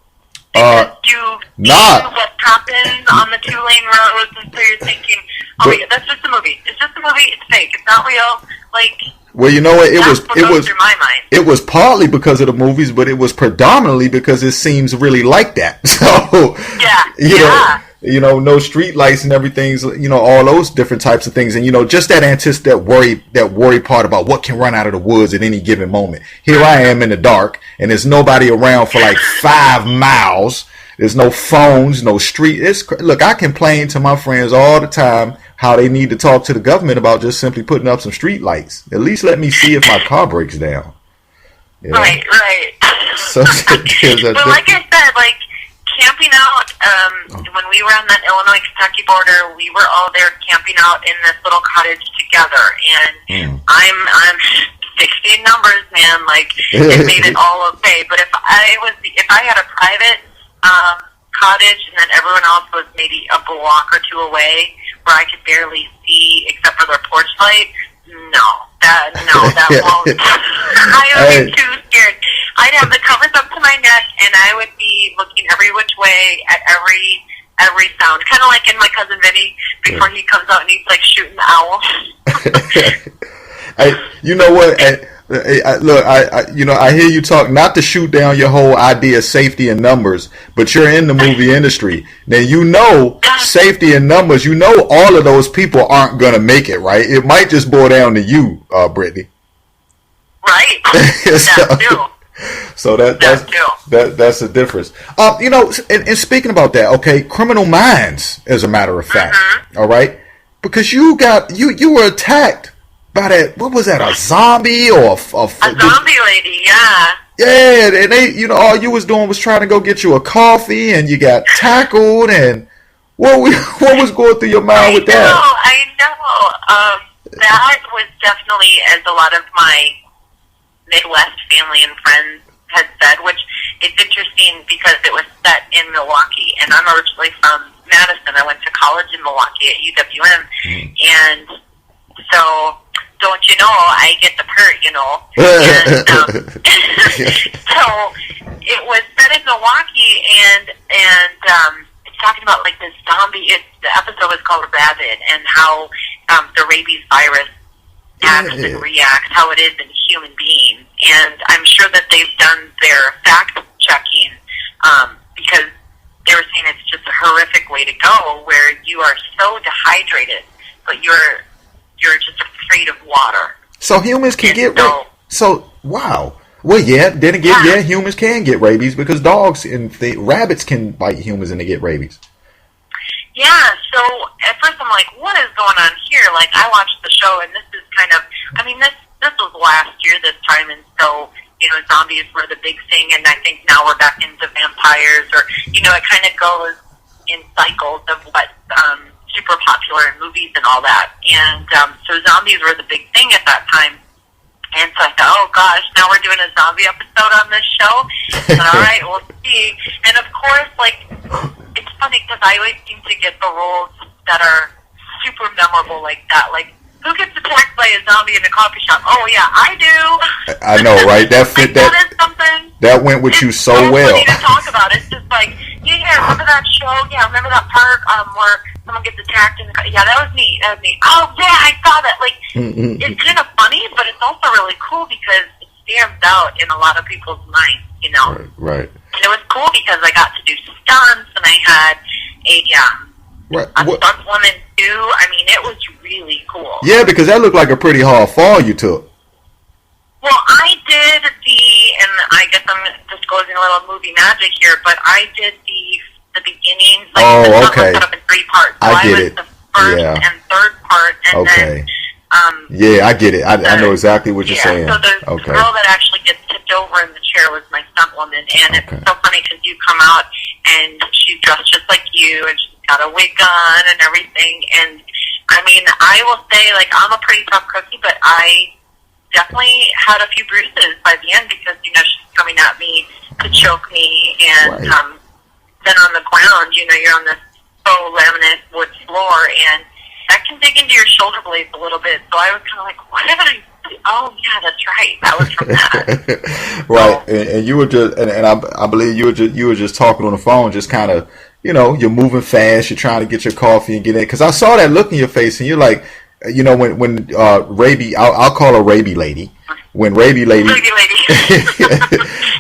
Because you've seen what happens on the 2-lane roads, and so you're thinking, yeah, that's just a movie. It's just a movie. It's fake. It's not real. Like. Well, you know what? It was through my mind. It was partly because of the movies, but it was predominantly because it seems really like that. So no street lights and everything's all those different types of things, and just that worry part about what can run out of the woods at any given moment. Here I am in the dark, and there's nobody around for like 5 miles. There's no phones, no street. Look, I complain to my friends all the time how they need to talk to the government about just simply putting up some street lights. At least let me see if my car breaks down. Right. So, but like I said, like camping out, when we were on that Illinois-Kentucky border, we were all there camping out in this little cottage together, and I'm 60 numbers, man. Like it made it all okay. But if I had a private cottage, and then everyone else was maybe a block or 2 away, where I could barely see except for their porch light. That won't. I would be too scared. I'd have the covers up to my neck, and I would be looking every which way at every sound, kind of like in My Cousin Vinny before he comes out and he's like shooting the owl. You know what? Look, I hear you talk, not to shoot down your whole idea of safety in numbers, but you're in the movie industry. Now, safety in numbers, all of those people aren't going to make it, right? It might just boil down to you, Brittany. Right. That too. So that's the difference. And speaking about that, okay, Criminal Minds, as a matter of fact, all right? Because you were attacked by that, what was that, a zombie or a zombie lady, yeah. Yeah, and they, all you was doing was trying to go get you a coffee, and you got tackled, and what was going through your mind with that? I know. That was definitely, as a lot of my Midwest family and friends had said, which it's interesting because it was set in Milwaukee, and I'm originally from Madison. I went to college in Milwaukee at UWM, and so don't you know, I get the pert, and so it was set in Milwaukee, and it's talking about like this zombie. The episode was called Rabid, and how the rabies virus acts and reacts, how it is in human beings. And I'm sure that they've done their fact checking because they were saying it's just a horrific way to go, where you are so dehydrated, but you're just afraid of water. So humans can get rabies. So wow. Well, yeah. Then again, humans can get rabies because dogs and rabbits can bite humans and they get rabies. Yeah. So at first I'm like, what is going on here? Like I watched the show, and this is kind of, this was last year this time, and so zombies were the big thing, and I think now we're back into vampires, or it kind of goes in cycles of what's super popular in movies and all that. And so zombies were the big thing at that time. And so I thought, oh gosh, now we're doing a zombie episode on this show. And all right, we'll see. And of course, like, it's funny because I always seem to get the roles that are super memorable like that. Like, who gets attacked by a zombie in a coffee shop? Oh yeah, I do. I know, right? That fit. Like, that is something. That went with you so well. Funny to talk about. It's just like, yeah, remember that show? Yeah, remember that part where someone gets attacked in the car? Yeah, that was me. Oh yeah, I saw that. Like, it's kind of funny, but it's also really cool because it stands out in a lot of people's minds. you know. Right. And it was cool because I got to do stunts, and I had a stunt woman too. I mean, it was really cool. Yeah, because that looked like a pretty hard fall you took. Well, I did and I guess I'm disclosing a little movie magic here, but I did the beginning. Like, the stunt was set up in 3 parts. So I was the first and third part, and then. I get it. I know exactly what you're saying. So the girl that actually gets tipped over in the chair was my stunt woman, and it's so funny because you come out and she's dressed just like you, and she's got a wig on and everything. And I mean, I will say, like, I'm a pretty tough cookie, but I definitely had a few bruises by the end because, you know, she's coming at me to choke me, and then on the ground, you know, you're on this faux laminate wood floor, and that can dig into your shoulder blades a little bit. So I was kind of like, what did I do? Oh, yeah, that's right. That was from that. Right. So, and you were just, and I believe you were just talking on the phone, just kind of, you know, you're moving fast. You're trying to get your coffee and get in. Because I saw that look in your face, and you're like, you know, when Raby, I'll call her Raby Lady. When Raby Lady,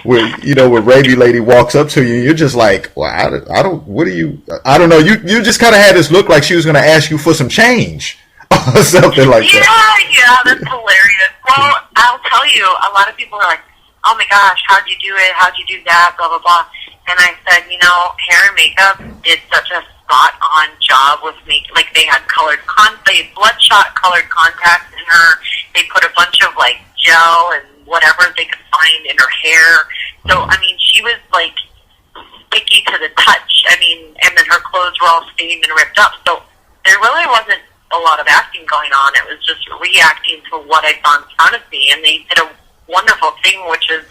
when Raby Lady walks up to you, you're just like, well, I don't know. You just kind of had this look like she was going to ask you for some change or something like that. Yeah, that's hilarious. Well, I'll tell you, a lot of people are like, oh my gosh, how'd you do it? How'd you do that? Blah, blah, blah. And I said, you know, hair and makeup did such a spot-on job with makeup. Like, they had bloodshot colored contacts in her. They put a bunch of, like, gel and whatever they could find in her hair. So, I mean, she was, like, sticky to the touch. I mean, and then her clothes were all stained and ripped up. So there really wasn't a lot of acting going on. It was just reacting to what I saw in front of me. And they did a wonderful thing, which is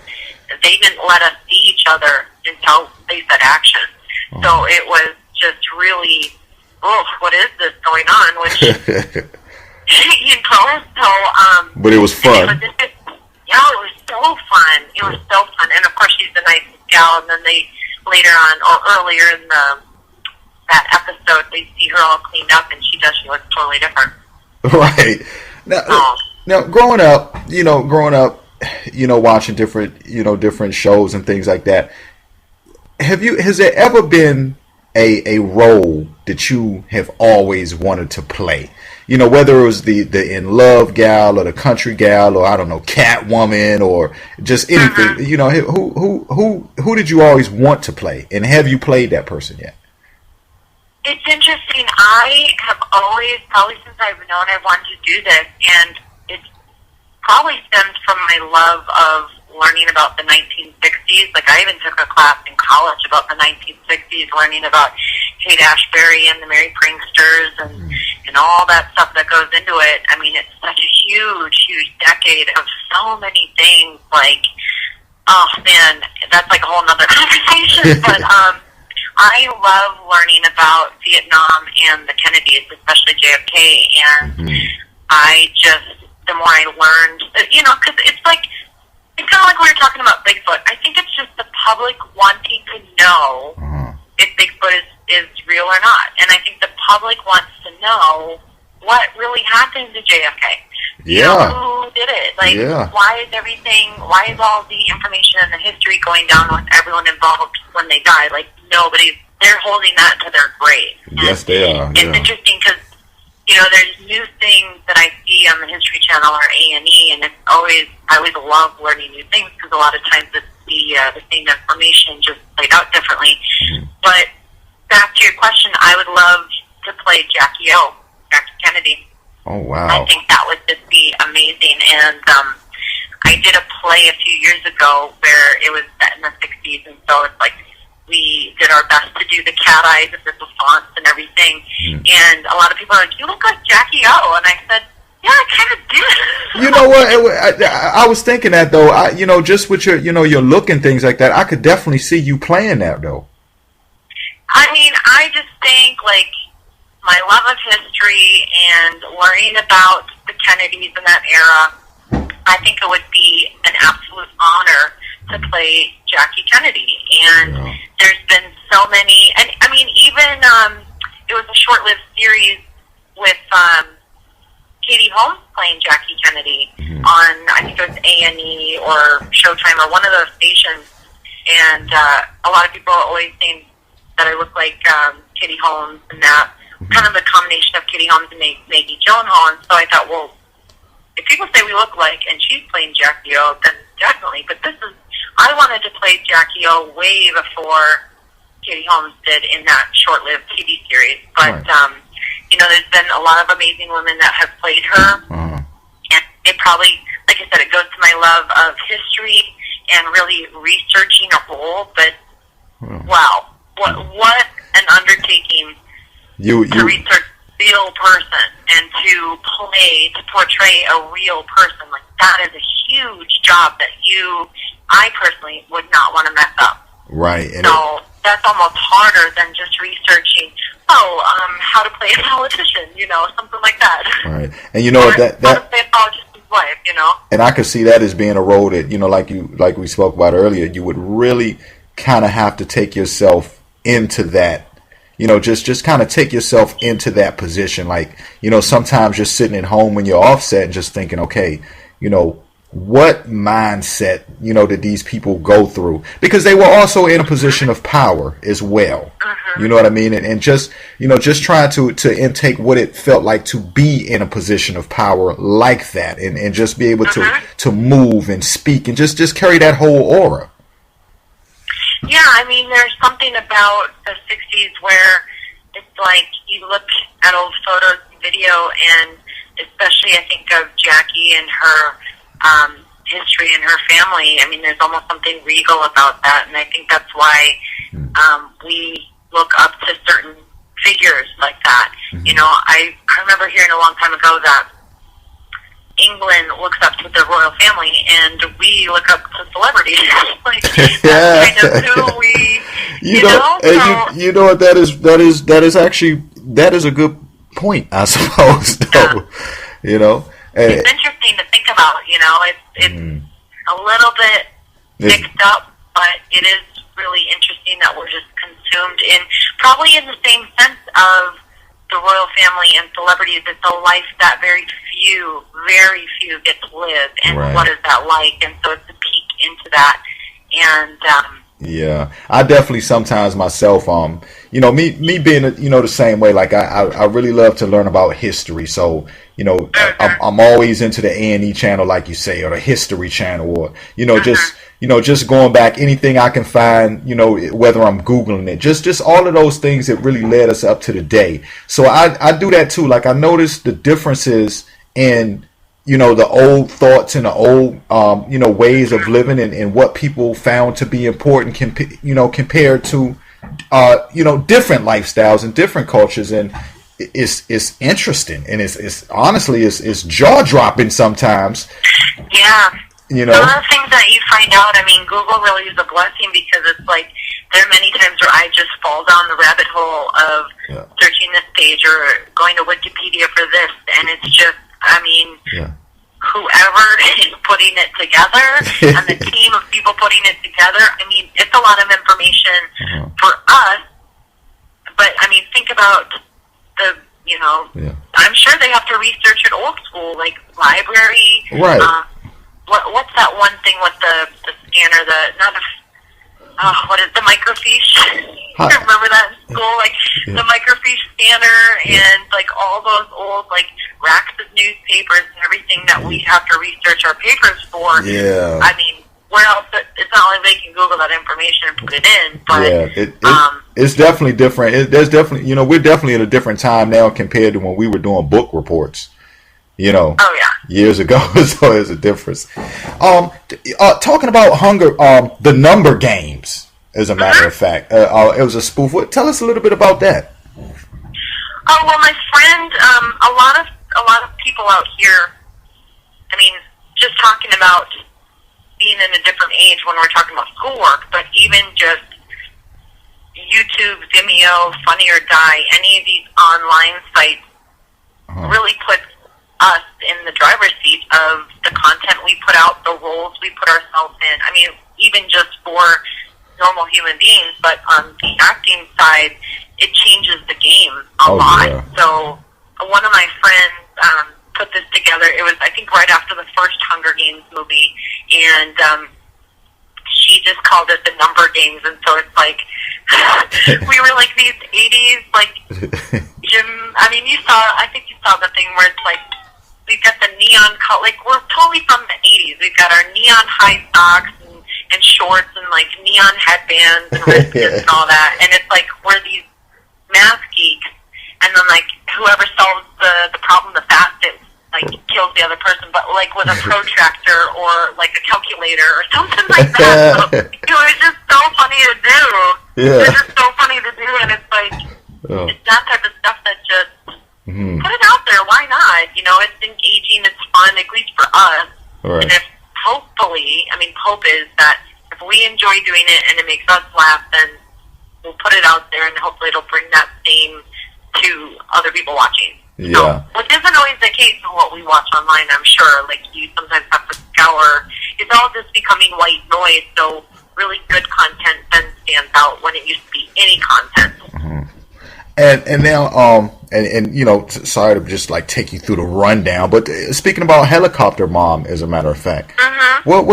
they didn't let us see each other until they said action. So it was just really, what is this going on? Which, you know, so... but it was fun. It was so fun. It was so fun. And, of course, she's the nicest gal. And then they, later on, or earlier in that episode, they see her all cleaned up, and she looks totally different. Right. Now, growing up, watching different shows and things like that, has there ever been a role that you have always wanted to play? You know, whether it was the in love gal or the country gal, or I don't know, Catwoman, or just anything. You know, who did you always want to play, and have you played that person yet? It's interesting. I have always, probably since I've known, I've wanted to do this, and it probably stems from my love of learning about the 1960s. Like, I even took a class in college about the 1960s, learning about Haight Ashbury and the Merry Pranksters and all that stuff that goes into it. I mean, it's such a huge, huge decade of so many things. Like, oh man, that's like a whole nother conversation. But I love learning about Vietnam and the Kennedys, especially JFK. And I just, the more I learned, you know, because it's like, it's kind of like we were talking about Bigfoot. I think it's just the public wanting to know if Bigfoot is real or not. And I think the public wants to know what really happened to JFK. You know, who did it? Like, why is all the information and the history going down with everyone involved when they die? Like, they're holding that to their grave. Yes, they are. It's interesting because, you know, there's new things that I see on the History Channel or A&E, and I always love learning new things because a lot of times it's the same information just played out differently. But back to your question, I would love to play Jackie Kennedy. Oh, wow. I think that would just be amazing. And I did a play a few years ago where it was set in the 60s, and so it's like we did our best to do the cat eyes and the fonts and everything. And a lot of people are like, you look like Jackie O. And I said, yeah, I kind of do. You know what? I was thinking that, though. You know, just with your look and things like that, I could definitely see you playing that, though. I mean, I just think, like, my love of history and learning about the Kennedys in that era, I think it would be an absolute honor to play Jackie Kennedy. And there's been so many, and I mean, even it was a short-lived series with Katie Holmes playing Jackie Kennedy on, I think it was A&E or Showtime or one of those stations. and a lot of people are always saying that I look like Kitty Holmes, and that kind of the combination of Kitty Holmes and Maggie Gyllenhaal. And so I thought, well, if people say we look like, and she's playing Jackie O, then definitely. But I wanted to play Jackie O way before Kitty Holmes did in that short-lived TV series. But, there's been a lot of amazing women that have played her. And it probably, like I said, it goes to my love of history and really researching a role. But, wow, what an undertaking to research a real person and to portray a real person. Like, that is a huge job that I personally would not want to mess up. Right. And so that's almost harder than just researching, how to play a politician, something like that. Right. And you know what, how to play a politician's wife, And I could see that as being a role that, like we spoke about earlier, you would really kind of have to take yourself into that. Just kind of take yourself into that position. Like, sometimes you're sitting at home when you're offset and just thinking, okay, what mindset, did these people go through? Because they were also in a position of power as well. You know what I mean? And just, just trying to intake what it felt like to be in a position of power like that, and just be able to move and speak and just carry that whole aura. Yeah, there's something about the 60s where it's like you look at old photos and video, and especially I think of Jackie and her history and her family. There's almost something regal about that, and I think that's why we look up to certain figures like that. I remember hearing a long time ago that England looks up to the royal family, and we look up to celebrities. Like, that's kind of who we, you know. And you know what, that is a good point, I suppose. Though, it's interesting to think about. It's a little bit mixed up, but it is really interesting that we're just consumed in, probably in the same sense of the royal family and celebrities. It's a life that very few get to live, and what is that like? And so it's a peek into that. And yeah, I definitely sometimes myself, me being the same way. Like I really love to learn about history. So I'm always into the A&E channel, like you say, or the History Channel, or just going back anything I can find. Whether I'm Googling it, just all of those things that really led us up to the day. So I do that too. Like I noticed the differences in the old thoughts and the old ways of living, and what people found to be important compared to different lifestyles and different cultures. And it's interesting, and it's honestly it's jaw dropping sometimes. Yeah. Some of the things that you find out, Google really is a blessing, because it's like there are many times where I just fall down the rabbit hole of searching this page or going to Wikipedia for this, and it's just, whoever is putting it together and the team of people putting it together, it's a lot of information for us, but think about I'm sure they have to research it old school, like library. Right. What's that one thing with the scanner? What is the microfiche? I remember that in school, like the microfiche scanner, and like all those old like racks of newspapers and everything that we have to research our papers for. Yeah. Where else? It's not like they can Google that information and put it in, but it's definitely different. There's definitely, we're definitely at a different time now compared to when we were doing book reports. Oh yeah. Years ago, so there's a difference. Talking about Hunger, the Number Games, as a matter of fact, it was a spoof. Tell us a little bit about that. Oh well, my friend, a lot of people out here. Just talking about being in a different age when we're talking about schoolwork, but even just YouTube, Vimeo, Funny or Die, any of these online sites really puts us in the driver's seat of the content we put out, the roles we put ourselves in. Even just for normal human beings, but on the acting side, it changes the game a lot. Yeah. So one of my friends put this together. It was, I think, right after the first Hunger Games movie, and she he just called it the number games, and so it's like we were like these 80s like gym. I mean, I think you saw the thing where it's like we've got the neon color, like we're totally from the 80s. We've got our neon high socks and shorts and like neon headbands and wristbands and all that, and it's like we're these math geeks, and then like whoever solves the problem the fastest like kills the other person, but like with a protractor or like a calculator or something like that. So, it was just so funny to do. Yeah. It's just so funny to do, and it's like it's that type of stuff that just put it out there. Why not? You know, it's engaging, it's fun, at least for us. Right. And if hopefully, I mean, hope is that if we enjoy doing it and it makes us laugh, then we'll put it out there, and hopefully it'll bring that same to other people watching. Yeah. So, which isn't always the case with what we watch online, I'm sure. Like, you sometimes have to scour. It's all just becoming white noise, so really good content then stands out when it used to be any content. And now, and you know, sorry to just like take you through the rundown, but speaking about Helicopter Mom, as a matter of fact, what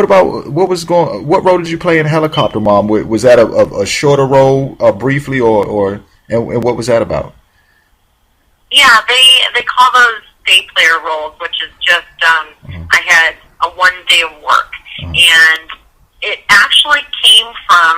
role did you play in Helicopter Mom? Was that a shorter role, briefly, or what was that about? Yeah, they call those day player roles, which is just I had a 1 day of work, and it actually came from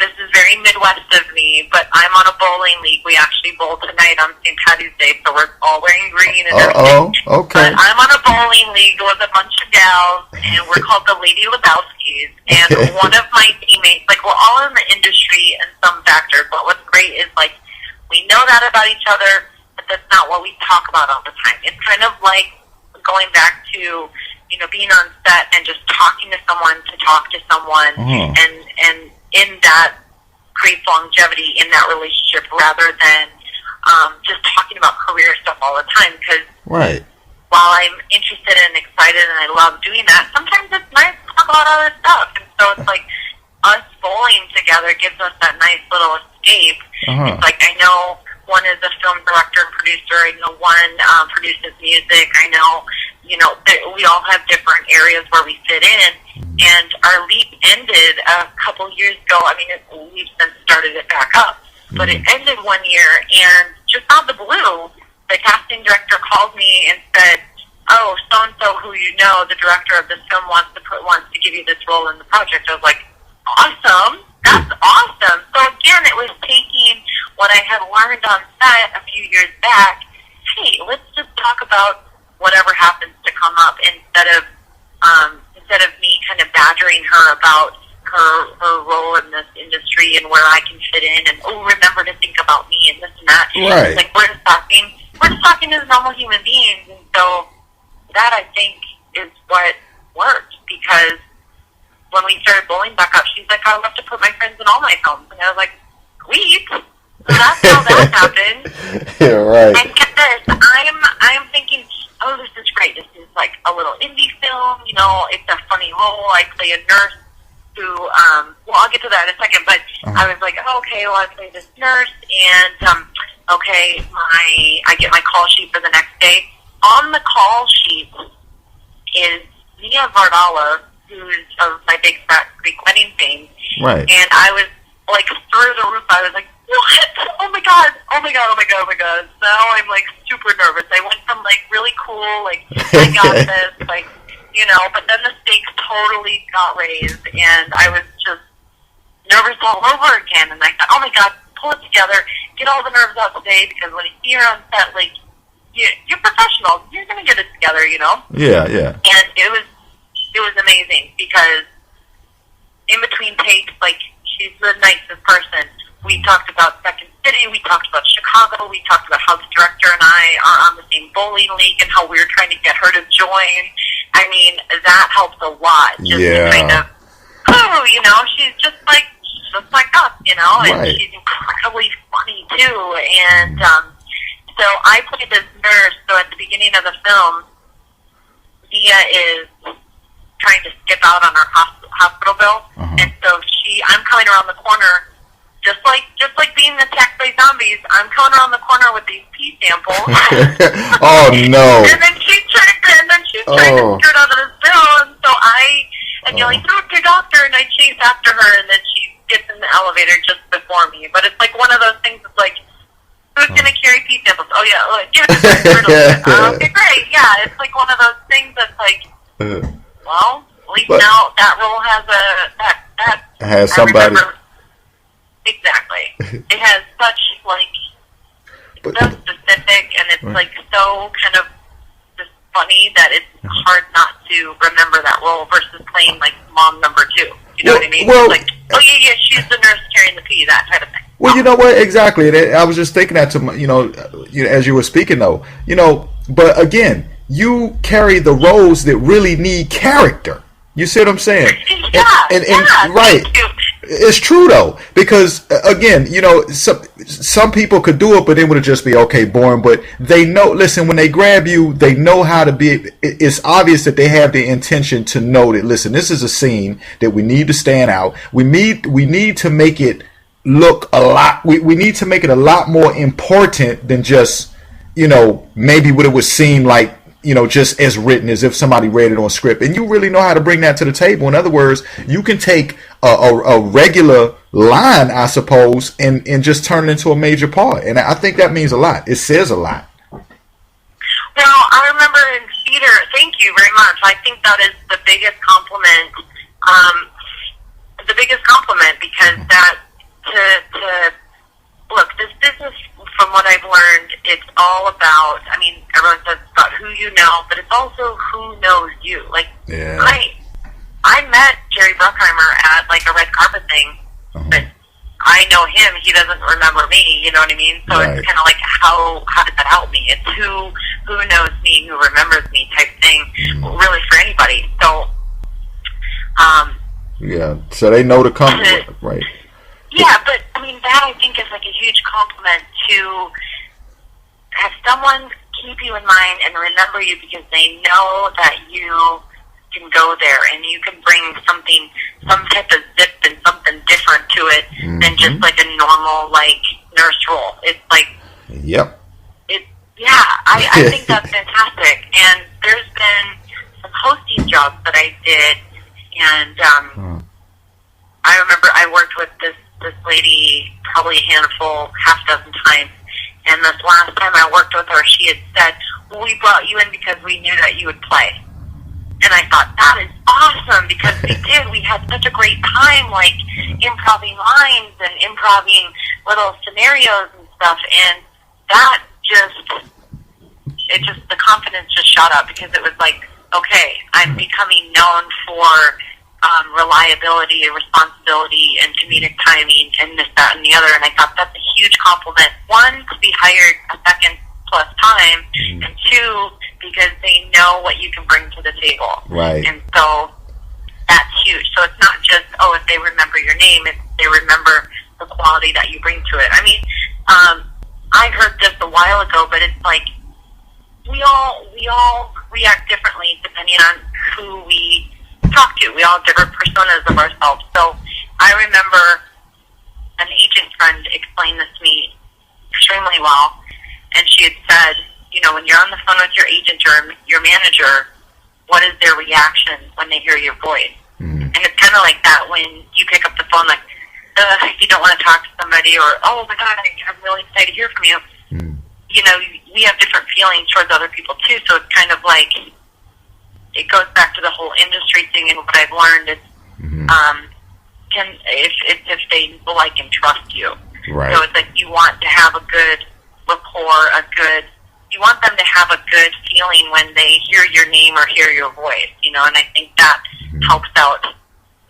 this is very Midwest of me, but I'm on a bowling league. We actually bowl tonight on St. Patty's Day, so we're all wearing green and everything. Okay. But I'm on a bowling league with a bunch of gals, and we're called the Lady Lebowskis. And one of my teammates, like we're all in the industry in some factor, but what's great is like we know that about each other, but that's not what we talk about all the time. It's kind of like going back to, you know, being on set and just talking to someone to talk to someone, and in that creates longevity in that relationship rather than just talking about career stuff all the time. Because while I'm interested and excited and I love doing that, sometimes it's nice to talk about other stuff. And so it's like us bowling together gives us that nice little escape. It's like I know one is a film director and producer. I know one produces music. I know, you know, we all have different areas where we fit in. And our leap ended a couple years ago. I mean, we've since started it back up. But it ended 1 year, and just out of the blue, the casting director called me and said, "Oh, so-and-so who you know, the director of this film wants to give you this role in the project." I was like, "Awesome. That's awesome." So again, it was taking what I had learned on set a few years back. Hey, let's just talk about whatever happens to come up instead of me kind of badgering her about her role in this industry and where I can fit in, and remember to think about me and this and that. Right. Like we're just talking as normal human beings, and so that I think is what worked, because when we started bowling back up, she's like, "I love to put my friends in all my films," and I was like, "Sweet." So that's how that happened. Yeah, right. And get this, I'm thinking, oh, this is great. This is like a little indie film. You know, it's a funny role. I play a nurse who, well, I'll get to that in a second. But I was like, oh, okay, well, I play this nurse, and okay, I get my call sheet for the next day. On the call sheet is Nia Vardala, who's of my Big Fat Greek Wedding fame. Right. And I was like through the roof. I was like, what? Oh my god! Oh my god! Oh my god! Oh my god! Now I'm like super nervous. I went from like really cool, like I got this, like, you know, but then the stakes totally got raised, and I was just nervous all over again. And I thought, oh my god, pull it together, get all the nerves out today, because when you see her on set, like you're professional, you're gonna get it together, you know? Yeah, yeah. And it was amazing, because in between takes, like, she's the nicest person. We talked about Second City, we talked about Chicago, we talked about how the director and I are on the same bowling league and how we're trying to get her to join. I mean, that helps a lot. Just to kind of, you know, she's just like us, you know, and she's incredibly funny too. And so I played this nurse. So at the beginning of the film, Nia is trying to skip out on her hospital bill, and so I'm coming around the corner. Just like being attacked by zombies, I'm coming around the corner with these pee samples. Oh no! And then she's trying to skirt out of this bill, and so and yelling, "Don't take doctor, and I chase after her, and then she gets in the elevator just before me. But it's like one of those things. It's like, who's going to carry pee samples? Oh yeah, give it to her. Okay, great. Yeah, it's like one of those things that's like, well, at least now that role has that has somebody. Exactly. It has such it's so specific, and it's like so kind of just funny that it's hard not to remember that role versus playing like mom number 2. You know what I mean? Well, like, oh yeah, she's the nurse carrying the pee, that type of thing. Well, you know what? Exactly. And I was just thinking that as you were speaking, though. But again, you carry the roles that really need character. You see what I'm saying? Yeah, right. It's true though, because again, some people could do it, but it would just be okay, boring. But they know. Listen, when they grab you, they know how to be. It's obvious that they have the intention to know that. Listen, this is a scene that we need to stand out. We need to make it look a lot. We need to make it a lot more important than just maybe what it would seem like. Just as written, as if somebody read it on script. And you really know how to bring that to the table. In other words, you can take a regular line, I suppose, and just turn it into a major part. And I think that means a lot. It says a lot. Well, I remember in theater, thank you very much. I think that is the biggest compliment. Because that to look, this business, from what I've learned, it's all about, everyone says it's about who you know, but it's also who knows you. Like, yeah. I met Jerry Bruckheimer at, like, a red carpet thing, but I know him, he doesn't remember me, you know what I mean? So right. It's kind of like, how did that help me? It's who knows me, who remembers me type thing, really for anybody. So, yeah, so they know to come, right. Yeah, but, that I think is like a huge compliment to have someone keep you in mind and remember you because they know that you can go there and you can bring some type of zip and something different to it than just like a normal like nurse role. It's like, yep. I think that's fantastic. And there's been some hosting jobs that I did, and I remember I worked with this lady probably a handful, half dozen times, and this last time I worked with her, she had said, well, we brought you in because we knew that you would play. And I thought, that is awesome, because we did. We had such a great time, like, improving lines and improving little scenarios and stuff, and that the confidence just shot up, because it was like, okay, I'm becoming known for reliability and responsibility and comedic timing and this, that, and the other. And I thought that's a huge compliment. One, to be hired a second plus time, and two, because they know what you can bring to the table. Right. And so that's huge. So it's not just, if they remember your name, it's they remember the quality that you bring to it. I heard this a while ago, but it's like we all react differently depending on who we talk to. We all have different personas of ourselves. So I remember an agent friend explained this to me extremely well, and she had said, when you're on the phone with your agent or your manager, what is their reaction when they hear your voice? And it's kind of like that when you pick up the phone, like, you don't want to talk to somebody, or, oh my God, I'm really excited to hear from you. We have different feelings towards other people too, so it's kind of like, it goes back to the whole industry thing, and what I've learned is, if they like and trust you. Right. So it's like you want to have a good rapport, you want them to have a good feeling when they hear your name or hear your voice, and I think that helps out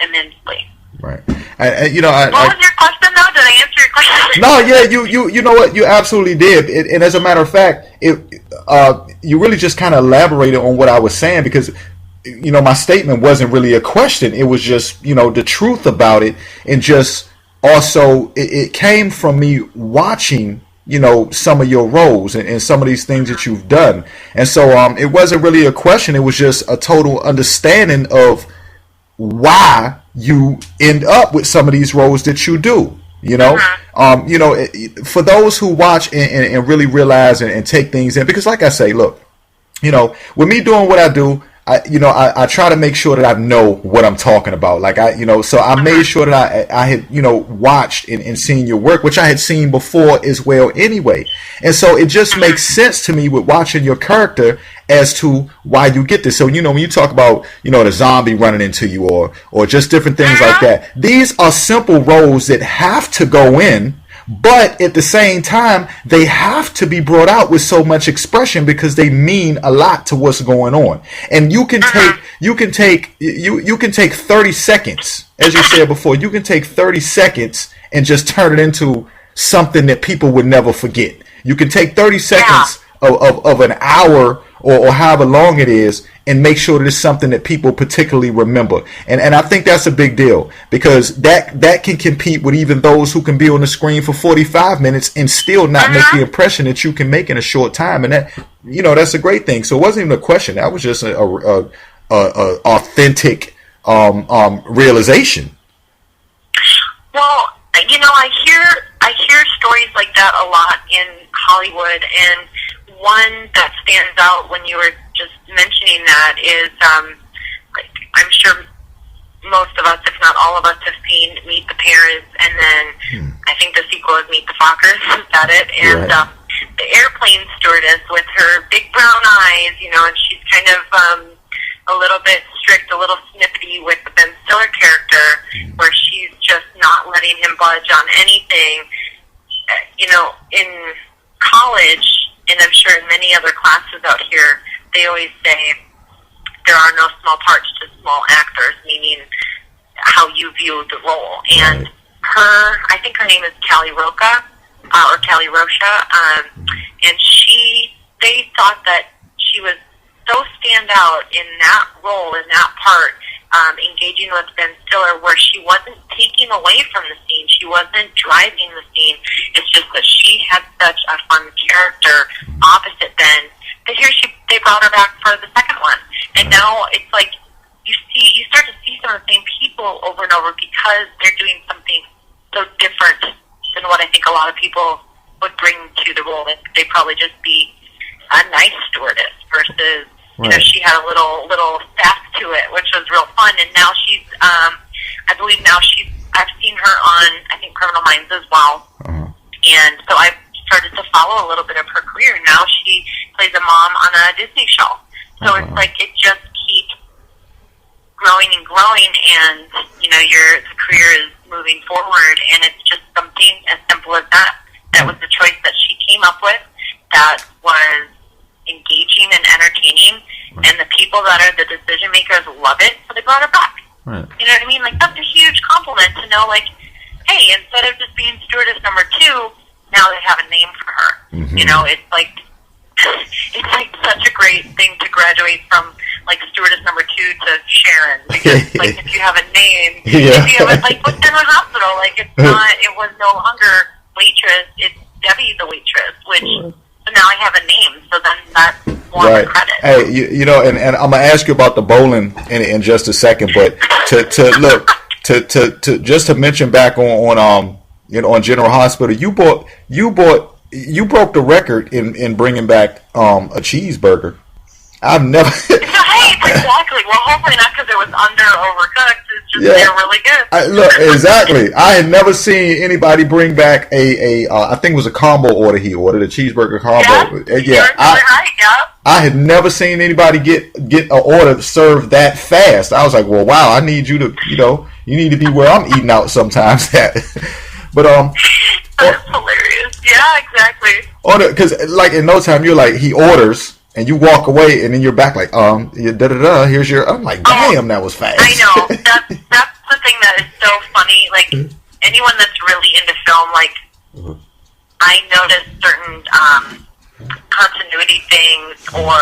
immensely. Right. What was your question, though? Did I answer your question? No, yeah, you know what? You absolutely did. And as a matter of fact, you really just kind of elaborated on what I was saying, because, my statement wasn't really a question. It was just, the truth about it. And just also, it came from me watching, some of your roles and some of these things that you've done. And so it wasn't really a question. It was just a total understanding of why you end up with some of these roles that you do. For those who watch and really realize and take things in, because like I say, look, with me doing what I do, I try to make sure that I know what I'm talking about. Like so I made sure that I had, watched and seen your work, which I had seen before as well anyway. And so it just makes sense to me with watching your character as to why you get this. So, when you talk about, the zombie running into you or just different things like that, these are simple roles that have to go in. But at the same time, they have to be brought out with so much expression because they mean a lot to what's going on. And you can take 30 seconds, as you said before, you can take 30 seconds and just turn it into something that people would never forget. You can take 30 seconds of an hour or however long it is and make sure that it's something that people particularly remember. And I think that's a big deal because that can compete with even those who can be on the screen for 45 minutes and still not make the impression that you can make in a short time. And that, that's a great thing. So it wasn't even a question. That was just a authentic realization. Well, I hear stories like that a lot in Hollywood, and one that stands out when you were just mentioning that is, I'm sure most of us, if not all of us, have seen Meet the Parents, and then I think the sequel is Meet the Fockers. Is that it? And the airplane stewardess with her big brown eyes, and she's kind of a little bit strict, a little snippety with the Ben Stiller character, where she's just not letting him budge on anything. In college, and I'm sure in many other classes out here, they always say there are no small parts to small actors, meaning how you view the role. And I think her name is Callie Rocha, or Callie Rocha, and they thought that she was so stand out in that role, in that part, engaging with Ben Stiller, where she wasn't taking away from the scene, she wasn't driving the scene. It's just that she had such a fun character opposite Ben. But here they brought her back for the second one, and now it's like you start to see some of the same people over and over because they're doing something so different than what I think a lot of people would bring to the role. They'd probably just be a nice stewardess versus. She had a little sass to it, which was real fun. And now she's, I believe I've seen her on, I think, Criminal Minds as well. And so I've started to follow a little bit of her career. Now she plays a mom on a Disney show. So it's like it just keeps growing and growing, and, the career is moving forward. And it's just something as simple as that. That was the choice that she came up with that was engaging and entertaining, and the people that are the decision makers love it, so they brought her back. You know what I mean? Like, that's a huge compliment to know, like, hey, instead of just being stewardess number 2, now they have a name for her. It's like such a great thing to graduate from, like, stewardess number 2 to Sharon, because like if you have a name, if you have like within a hospital, like it was no longer waitress, it's Debbie the waitress, which. So now I have a name, so then that's more of the credit. Hey, and I'm gonna ask you about the bowling in just a second, but to just to mention back on General Hospital, you broke the record in bringing back a cheeseburger. I've never. Exactly. Well, hopefully not because it was under overcooked. It's just they're really good. Exactly. I had never seen anybody bring back I think it was a combo order. He ordered a cheeseburger combo. I had never seen anybody get an order served that fast. I was like, well, wow, I need you to, you need to be where I'm eating out sometimes. But that's hilarious. Yeah, exactly. Because like in no time you're like he orders. And you walk away, and then you're back like, here's your. I'm like, damn, that was fast. I know. That's the thing that is so funny. Like, anyone that's really into film, like, I notice certain continuity things or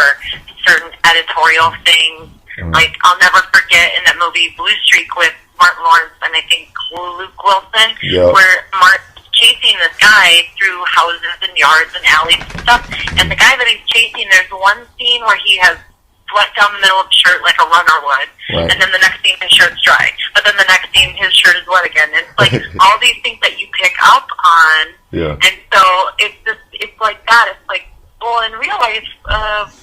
certain editorial things. Like, I'll never forget in that movie Blue Streak with Martin Lawrence and I think Luke Wilson, where Martin chasing this guy through houses and yards and alleys and stuff, and the guy that he's chasing, there's one scene where he has sweat down the middle of the shirt like a runner would, and then the next scene his shirt's dry, but then the next scene his shirt is wet again. It's like all these things that you pick up on, and so it's like that. It's like, well, in real life,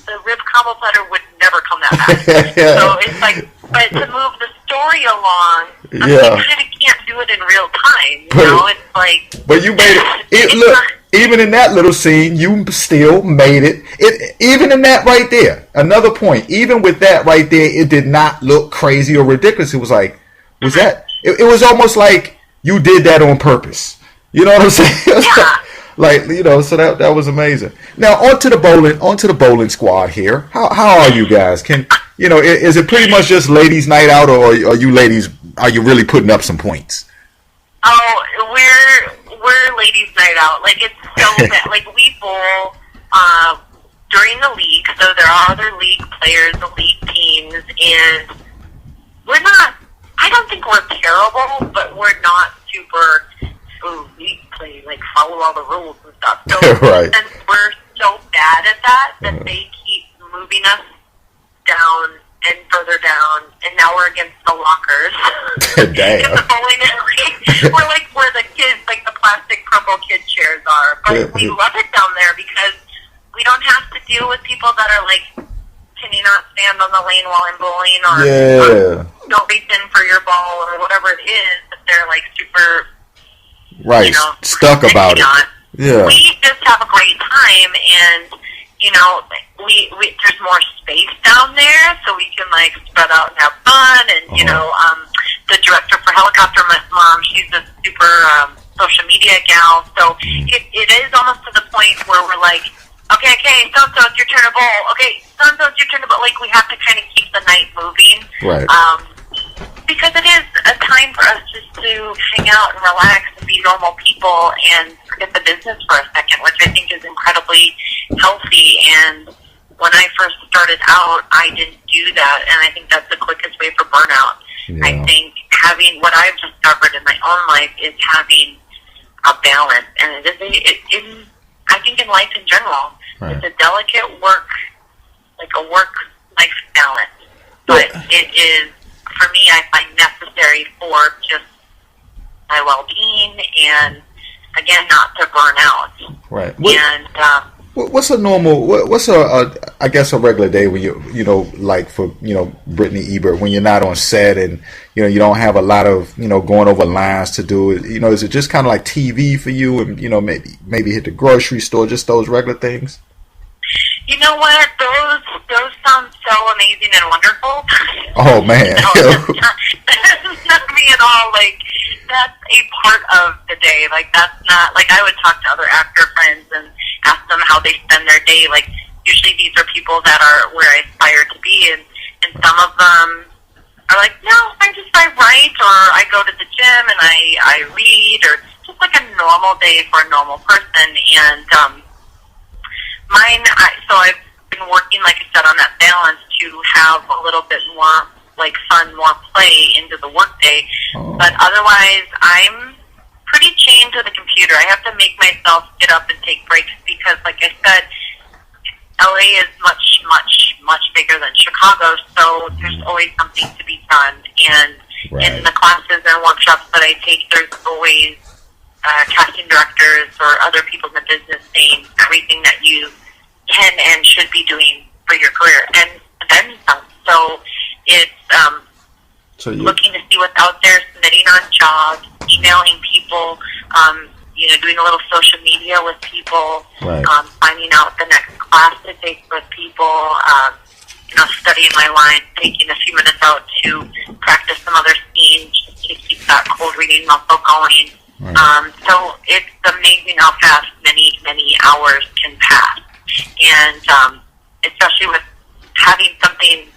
the rib combo platter would know never come that fast. So it's like, but to move the story along, I mean, you kind of can't do it in real time. You know, it's like. But you made it. Look, even in that little scene, you still made it. Even in that right there, another point. Even with that right there, it did not look crazy or ridiculous. It was like, was that? It was almost like you did that on purpose. You know what I'm saying? Like, you know, so that was amazing. Now onto the bowling squad here. How are you guys? Is it pretty much just ladies' night out, or are you really putting up some points? Oh, we're ladies' night out. Like, it's so bad. Like, we bowl during the league, so there are other league players, the league teams, and we're not. I don't think we're terrible, but we're not super. League play, like, follow all the rules and stuff. So since we're so bad at that they keep moving us down and further down, and now we're against the lockers. Damn. In the bowling alley. We're like where the kids, like the plastic purple kid chairs are. But we love it down there because we don't have to deal with people that are like, can you not stand on the lane while I'm bowling, or don't reach in for your ball, or whatever it is, that they're like super stuck about it. Yeah. We just have a great time, and we there's more space down there, so we can like spread out and have fun. And the director for Helicopter Mom, she's a super social media gal, so it is almost to the point where we're like, okay, so it's your turn to bowl. Okay, so it's your turn to bowl. Like, we have to kind of keep the night moving, right? Because it is a time for us just to hang out and relax and be normal people and forget the business for a second, which I think is incredibly healthy. And when I first started out, I didn't do that, and I think that's the quickest way for burnout. Yeah. I think having what I've discovered in my own life is having a balance, and I think in life in general, it's a delicate work-life balance, but it is. For me, I find necessary for just my well-being and, again, not to burn out. Right. What's a normal? I guess a regular day when like for Brittani Ebert, when you're not on set and you don't have a lot of going over lines to do it. Is it just kind of like TV for you, and maybe hit the grocery store, just those regular things? You know what? Those sound so amazing and wonderful. Oh man, that's not me at all. Like, that's a part of the day. Like, that's not like I would talk to other actor friends and ask them how they spend their day. Like, usually these are people that are where I aspire to be, and some of them are like, no, I write, or I go to the gym and I read, or just like a normal day for a normal person. And so I've been working, like I said, on that balance to have a little bit more like fun, more play into the workday. But otherwise, I'm pretty chained to the computer. I have to make myself get up and take breaks because, like I said, LA is much, much, much bigger than Chicago, so there's always something to be done. And in the classes and workshops that I take, there's always casting directors or other people in the business saying everything that you can and should be doing for your career, and then some. So it's looking to see what's out there, submitting on jobs, emailing people, doing a little social media with people, finding out the next class to take with people, studying my lines, taking a few minutes out to practice some other scenes to keep that cold reading muscle going. So it's amazing how fast many, many hours can pass. And especially with having something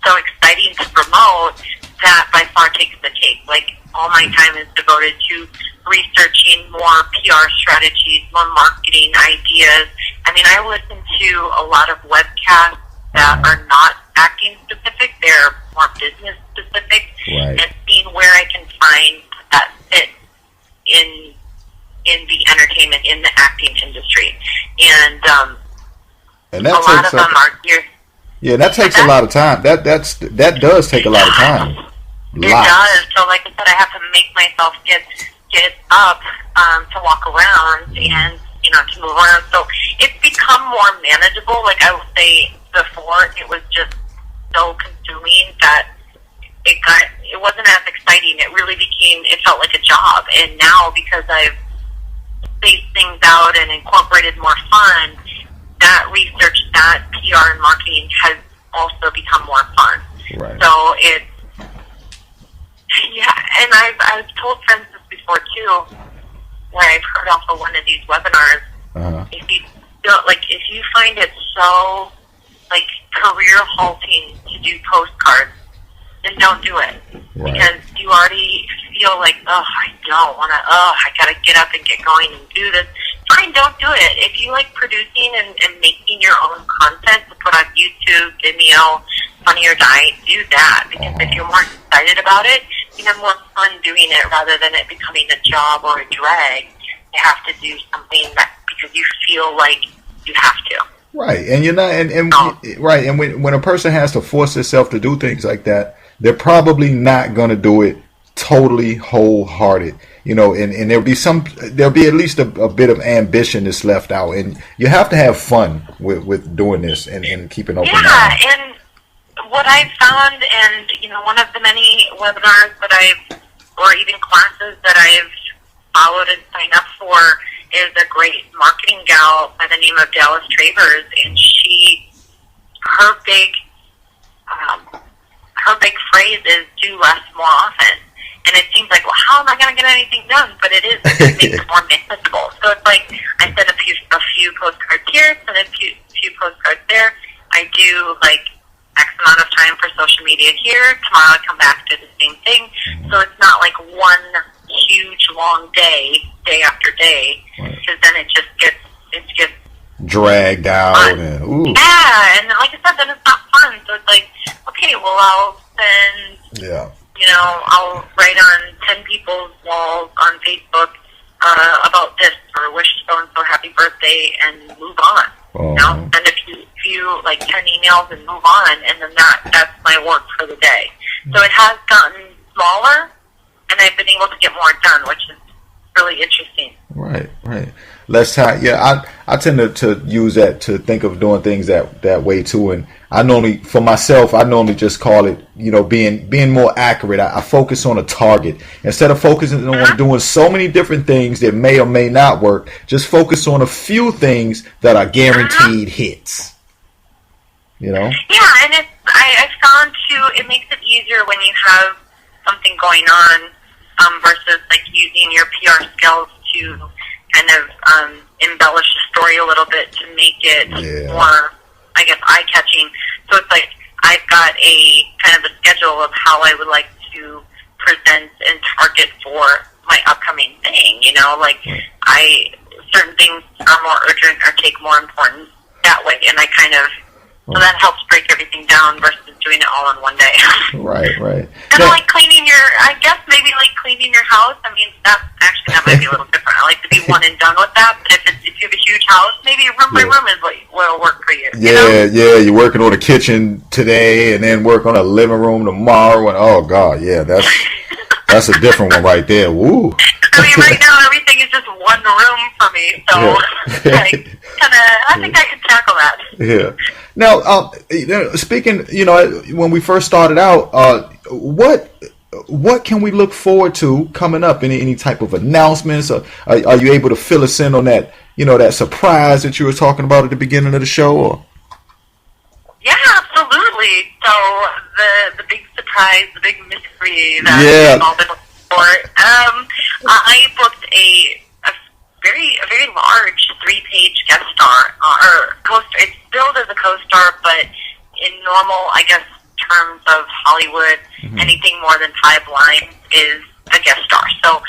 so exciting to promote, that by far takes the cake. Like, all my time is devoted to researching more PR strategies, more marketing ideas. I mean, I listen to a lot of webcasts that are not acting specific, they're more business specific, and seeing where I can find that fit in the entertainment, in the acting industry. And that a lot of them are here. Yeah, that takes a lot of time. That does take a lot of time. It does. So, like I said, I have to make myself get up to walk around and to move around. So it's become more manageable. Like I would say before, it was just I've spaced things out and incorporated more fun, that research, that PR and marketing has also become more fun. Right. So it's, yeah, and I've told friends this before too, where I've heard off of one of these webinars. If you don't, like, if you find it so, like, career halting to do postcards, then don't do it. Right. Because you already feel like, oh, I don't want to, I got to get up and get going and do this. Fine, don't do it. If you like producing and making your own content to put on YouTube, Vimeo, Funny or Die, do that. Because if you're more excited about it, you have more fun doing it rather than it becoming a job or a drag. You have to do something that because you feel like you have to. Right, and you're not, right, and when a person has to force themselves to do things like that, they're probably not going to do it totally wholehearted, you know, and there'll be at least a bit of ambition that's left out, and you have to have fun with doing this and keeping open mind. Yeah, and what I've found, and you know, one of the many webinars that or even classes that I've followed and signed up for is a great marketing gal by the name of Dallas Travers, and her big phrase is do less more often. And it seems like, well, how am I going to get anything done? But it is, it makes it more manageable. So it's like I send a few postcards here, send a few postcards there. I do like X amount of time for social media here. Tomorrow I come back to the same thing. So it's not like one huge long day after day, because then it gets dragged out. And, ooh. Yeah, and like I said, then it's not fun. So it's like, okay, well, I'll send, I'll write on 10 people's walls on Facebook about this, or wish so-and-so happy birthday, and move on. Send a few, like 10 emails and move on, and then that's my work for the day. So it has gotten smaller, and I've been able to get more done, which is really interesting. Right. Less time. Yeah, I tend to use that to think of doing things that way too. And I normally just call it, being more accurate. I focus on a target instead of focusing on doing so many different things that may or may not work. Just focus on a few things that are guaranteed hits. Yeah, and I found too, it makes it easier when you have something going on versus like using your PR skills to kind of embellish the story a little bit to make it more, I guess, eye-catching. So it's like I've got a kind of a schedule of how I would like to present and target for my upcoming thing. Like certain things are more urgent or take more importance that way, and I kind of so that helps break everything down versus doing it all in one day. Right. And like cleaning cleaning your house, I mean, that might be a little different. I like to be one and done with that, but if you have a huge house, maybe room by room is what will work for you. You're working on the kitchen today and then work on a living room tomorrow, and oh God, that's a different one right there. Woo. I mean, right now everything is just one room for me, so I think I can tackle that. Yeah. Now, speaking, when we first started out, what can we look forward to coming up? Any type of announcements? Or are you able to fill us in on that, that surprise that you were talking about at the beginning of the show? Or? Yeah, absolutely. So the big surprise, the big mystery that we've all been looking for. I booked a very large 3-page guest star or co-star. It's billed as a co-star, but in normal, I guess, terms of Hollywood, anything more than 5 lines is a guest star. So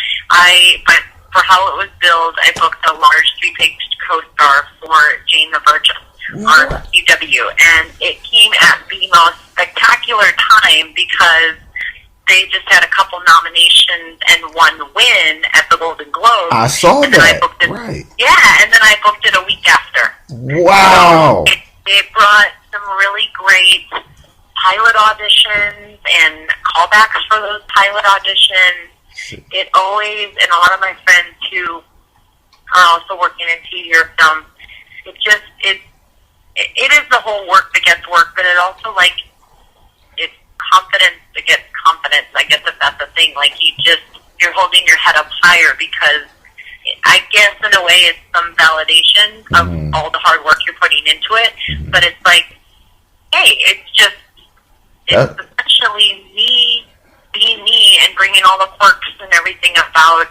but for how it was billed, I booked a large 3-page co-star for Jane the Virgin on CW, and it came at the most spectacular time because they just had a couple nominations and 1 win at the Golden Globes. I saw that. Right. Yeah, and then I booked it a week after. Wow. So it brought some really great pilot auditions and callbacks for those pilot auditions. It always, and a lot of my friends who are also working in TV or film, it is the whole work that gets work, but it also it's confidence that gets confidence. I guess if that's a thing, you're holding your head up higher because I guess in a way it's some validation of all the hard work you're putting into it, but it's like, hey, it's essentially me being me and bringing all the quirks and everything about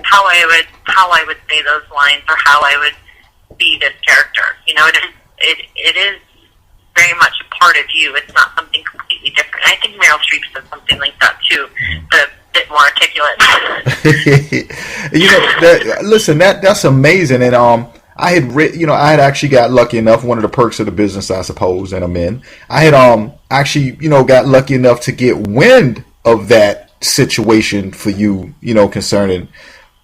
how I would say those lines or how I would be this character. You know, it is very much a part of you. It's not something completely different. I think Meryl Streep said something like that too, but a bit more articulate. You know, listen, that's amazing. And I had actually got lucky enough. One of the perks of the business, I suppose, and I'm in. I had actually, got lucky enough to get wind of that situation for you, concerning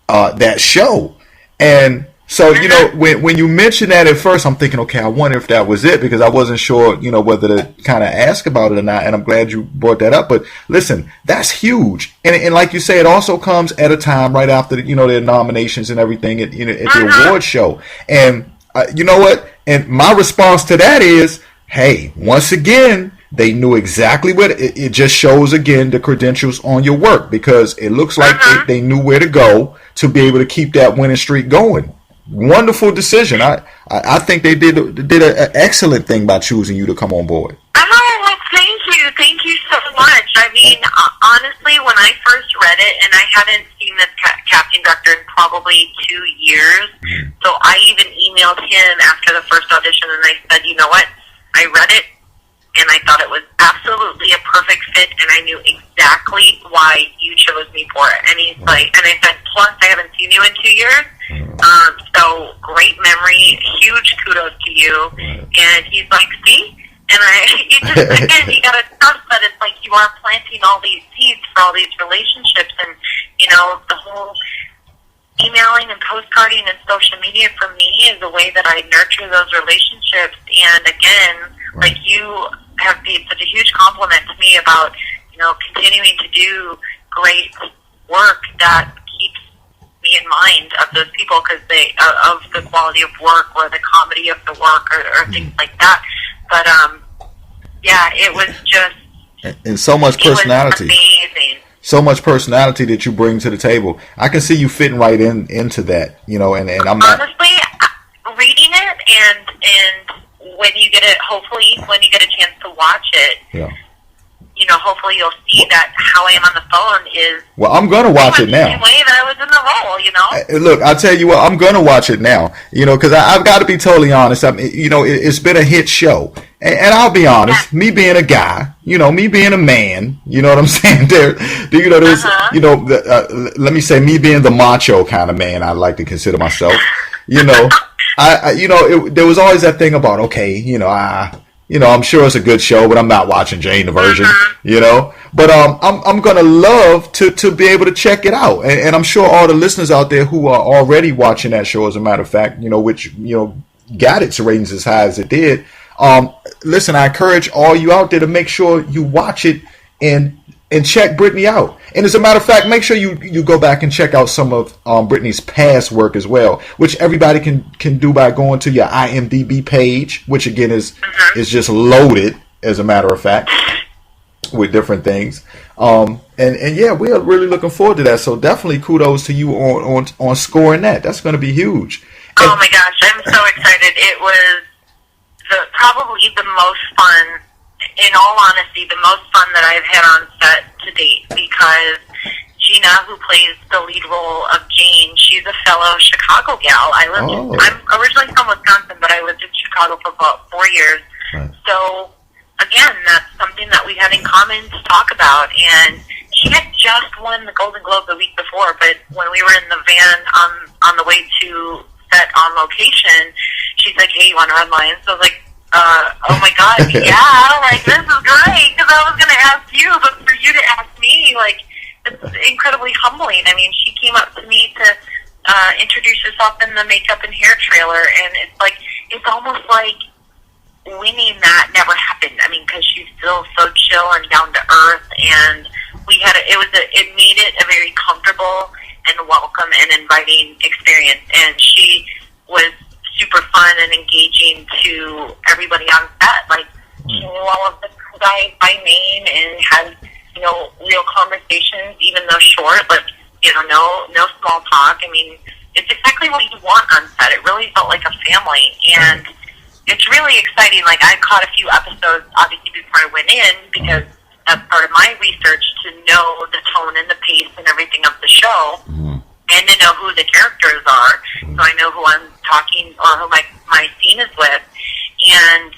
that show. And so, when you mentioned that at first, I'm thinking, okay, I wonder if that was it, because I wasn't sure, whether to kind of ask about it or not. And I'm glad you brought that up. But listen, that's huge. And like you say, it also comes at a time right after, their nominations and everything at the award show. And you know what? And my response to that is, hey, once again, they knew exactly what it just shows again the credentials on your work, because it looks like they knew where to go to be able to keep that winning streak going. Wonderful decision. I think they did an excellent thing by choosing you to come on board. Oh, well, thank you so much. I mean, honestly, when I first read it, and I hadn't seen this casting director in probably 2 years, so I even emailed him after the first audition, and I said, you know what, I read it, and I thought it was absolutely a perfect fit, and I knew exactly why you chose me for it. And he's like, and I said, plus I haven't seen you in 2 years, so great memory, huge kudos to you. And he's like, see? And you just, again, you gotta trust that it's like you are planting all these seeds for all these relationships, and, the whole emailing and postcarding and social media for me is a way that I nurture those relationships. And again, like, you have paid such a huge compliment to me about, continuing to do great work that keeps me in mind of those people, because of the quality of work or the comedy of the work or things like that. But yeah, it was just, and so much personality. It was amazing. So much personality that you bring to the table. I can see you fitting right into that, and I'm not, honestly, reading it and when you get it, hopefully when you get a chance to watch it, hopefully you'll see that how I am on the phone is. Well, I'm gonna watch it now. The same way that I was in the role, Look, I'll tell you what, I'm gonna watch it now. Because I've got to be totally honest. I mean, it's been a hit show, and I'll be honest. Me being a guy, me being a man, you know what I'm saying? There's, let me say, me being the macho kind of man, I like to consider myself. There was always that thing about, okay, I'm sure it's a good show, but I'm not watching Jane the Virgin, But I'm gonna love to be able to check it out, and I'm sure all the listeners out there who are already watching that show, as a matter of fact, which got its ratings as high as it did. Listen, I encourage all you out there to make sure you watch it and check Brittani out. And as a matter of fact, make sure you go back and check out some of Brittani's past work as well, which everybody can do by going to your IMDb page, which again is just loaded, as a matter of fact, with different things. And yeah, we are really looking forward to that. So definitely kudos to you on scoring that. That's going to be huge. Oh my gosh, I'm so excited. It was probably the most fun. In all honesty, the most fun that I've had on set to date, because Gina, who plays the lead role of Jane, she's a fellow Chicago gal. I'm originally from Wisconsin, but I lived in Chicago for about 4 years. Right. So, again, that's something that we had in common to talk about. And she had just won the Golden Globe the week before, but when we were in the van on the way to set on location, she's like, hey, you want to run lines? So I was like, oh my God, yeah, like, this is great, because I was going to ask you, but for you to ask me, like, it's incredibly humbling. I mean, she came up to me to introduce herself in the makeup and hair trailer, and it's almost like winning that never happened. I mean, because she's still so chill and down to earth, and it made it a very comfortable and welcome and inviting experience, and she was super fun and engaging to everybody on set. Like, she knew all of the guys by name and had, real conversations, even though short, but, no small talk. I mean, it's exactly what you want on set. It really felt like a family, and it's really exciting. Like, I caught a few episodes, obviously, before I went in, because that's part of my research, to know the tone and the pace and everything of the show, and to know who the characters are, so I know who I'm talking, or who my scene is with. And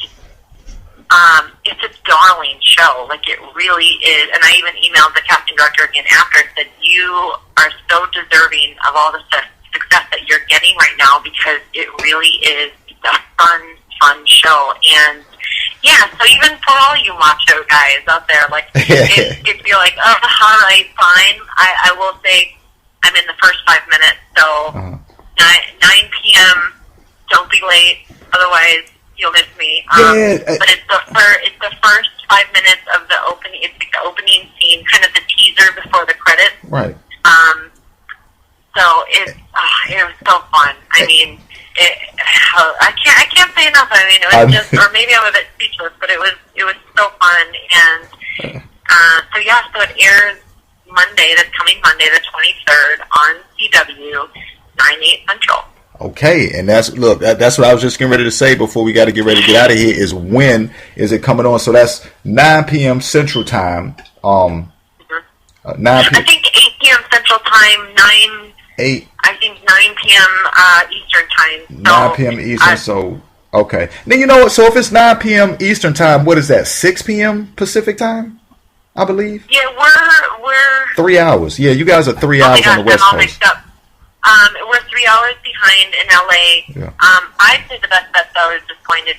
it's a darling show. Like, it really is. And I even emailed the casting director again after and said, you are so deserving of all the success that you're getting right now, because it really is a fun show. And yeah, so even for all you macho guys out there, like, if you're like, oh, all right, fine, I will say I'm in the first 5 minutes, so 9 p.m., don't be late, otherwise you'll miss me. But it's the first 5 minutes of the opening. It's like the opening scene, kind of the teaser before the credits. Right. So it was so fun. I mean, I can't say enough. I mean, it was just, or maybe I'm a bit speechless, but it was so fun. And so it airs this coming Monday, the 23rd, on CW, 9/8 Central. Okay, and that's what I was just getting ready to say before we got to get ready to get out of here, is when is it coming on? So that's 9 p.m. Central Time. 9 p.m. I think 8 p.m. Central Time, 9 p.m. Eastern Time. So 9 p.m. Eastern, so, okay. Then you know what, so if it's 9 p.m. Eastern Time, what is that, 6 p.m. Pacific Time, I believe? Yeah, we're 3 hours. Yeah, you guys are 3 hours on the West Coast. We're 3 hours behind in LA. Yeah. I'd say the best bet, though, is just going to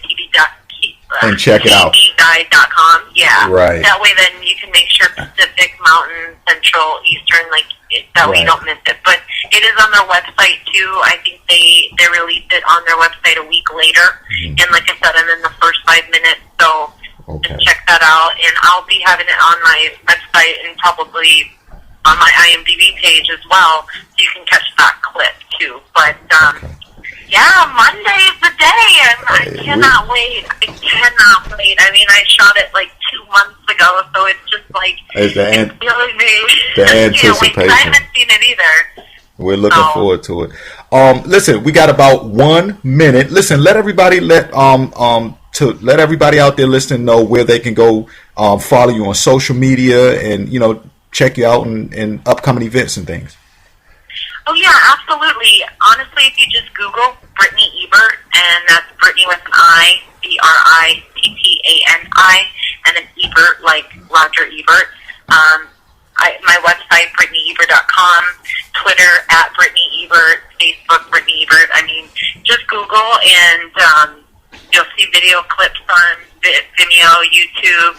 and check it out. tvguide.com. Yeah. Right. That way, then you can make sure Pacific, Mountain, Central, Eastern, that way you don't miss it. But it is on their website, too. I think they released it on their website a week later. And like I said, I'm in the first 5 minutes, so just check that out. And I'll be having it on my website and probably on my IMDb page as well, so you can catch that clip, too. But, yeah, Monday is the day, and I cannot wait. I mean, I shot it 2 months ago, so it's just it's killing me. The anticipation. I haven't seen it either. We're looking forward to it. Listen, we got about 1 minute. Listen, let everybody let everybody out there listening know where they can go follow you on social media and check you out in upcoming events and things. Oh, yeah, absolutely. Honestly, if you just Google Brittani Ebert, and that's Brittany with an I, Brittani, and then Ebert, like Roger Ebert. My website, BrittaniEbert.com, Twitter, @BrittanyEbert, Facebook, Brittani Ebert. I mean, just Google, and you'll see video clips on Vimeo, YouTube,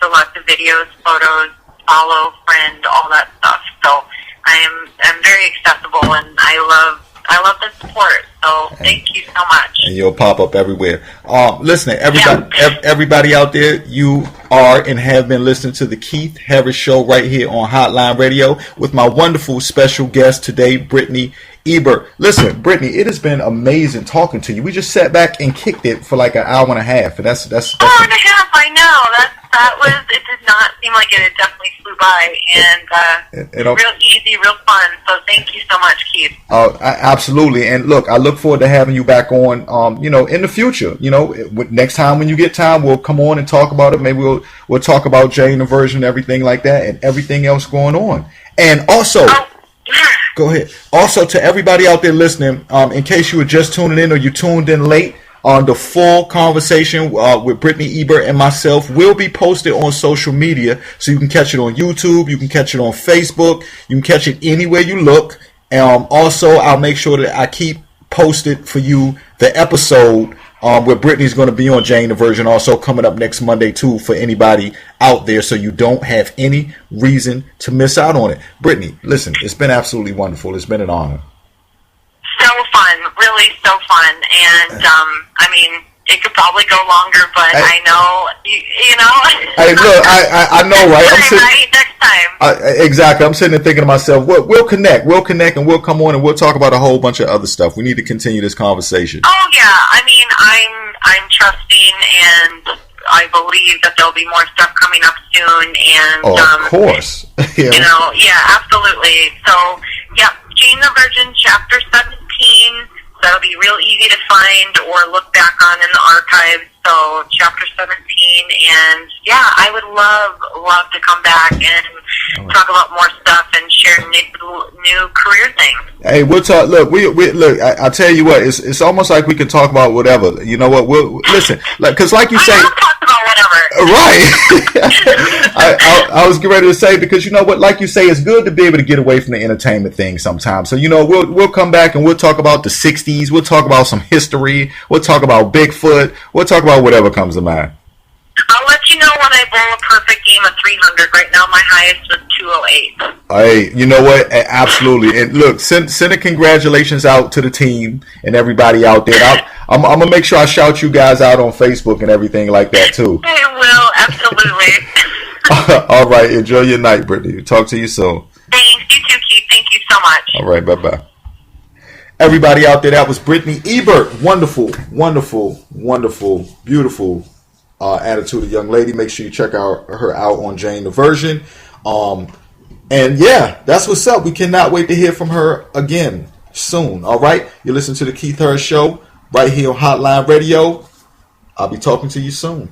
so lots of videos, photos, follow, friend, all that stuff. So I'm very accessible, and I love the support. So thank you so much. And you'll pop up everywhere. Listen, everybody out there, you are and have been listening to the Keith Harris Show right here on Hotline Radio with my wonderful special guest today, Brittani Ebert. Listen, Brittany, it has been amazing talking to you. We just sat back and kicked it for an hour and a half, and that's hour and a half. I know that was. It did not seem like it. It definitely flew by, and real easy, real fun. So thank you so much, Keith. Absolutely, and look, I look forward to having you back on. In the future, next time when you get time, we'll come on and talk about it. Maybe we'll talk about Jane the Virgin, everything like that, and everything else going on. And also. Go ahead. Also, to everybody out there listening, in case you were just tuning in or you tuned in late, the full conversation with Brittani Ebert and myself will be posted on social media, so you can catch it on YouTube, you can catch it on Facebook, you can catch it anywhere you look. Also, I'll make sure that I keep posted for you the episode where Brittany's going to be on Jane the Virgin, also coming up next Monday too, for anybody out there, so you don't have any reason to miss out on it. Brittany, listen, it's been absolutely wonderful. It's been an honor. So fun, really so fun, and I mean, it could probably go longer, but I know, you know. Hey, look, I know, right? Next time. Exactly. I'm sitting there thinking to myself, we'll connect, and we'll come on and we'll talk about a whole bunch of other stuff. We need to continue this conversation. Oh yeah, I mean, I'm trusting, and I believe that there'll be more stuff coming up soon, and of course, yeah. Yeah, absolutely. So, yeah, Jane the Virgin, chapter 17. That'll be real easy to find or look back on in the archives. So chapter 17, and yeah, I would love to come back and talk about more stuff and share new career things. Hey, we'll talk. Look, we look. I tell you what, it's almost like we can talk about whatever. You know what? We'll listen, because like you say, I love talking about whatever. Right. I was getting ready to say, because you know what, like you say, it's good to be able to get away from the entertainment thing sometimes. So you know, we'll come back and we'll talk about the '60s. We'll talk about some history. We'll talk about Bigfoot. We'll talk about whatever comes to mind. I'll let you know when I bowl a perfect game of 300. Right now, my highest was 208. Hey, you know what? Absolutely. And look, send a congratulations out to the team and everybody out there. I'm gonna make sure I shout you guys out on Facebook and everything like that too. I will, absolutely. All right. Enjoy your night, Brittany. Talk to you soon. Thanks. You too, Keith. Thank you so much. All right. Bye-bye. Everybody out there, that was Brittani Ebert. Wonderful, wonderful, wonderful, beautiful attitude of young lady. Make sure you check her out on Jane the Virgin. And yeah, that's what's up. We cannot wait to hear from her again soon. All right. You listen to the Keith Harris Show right here on Hotline Radio. I'll be talking to you soon.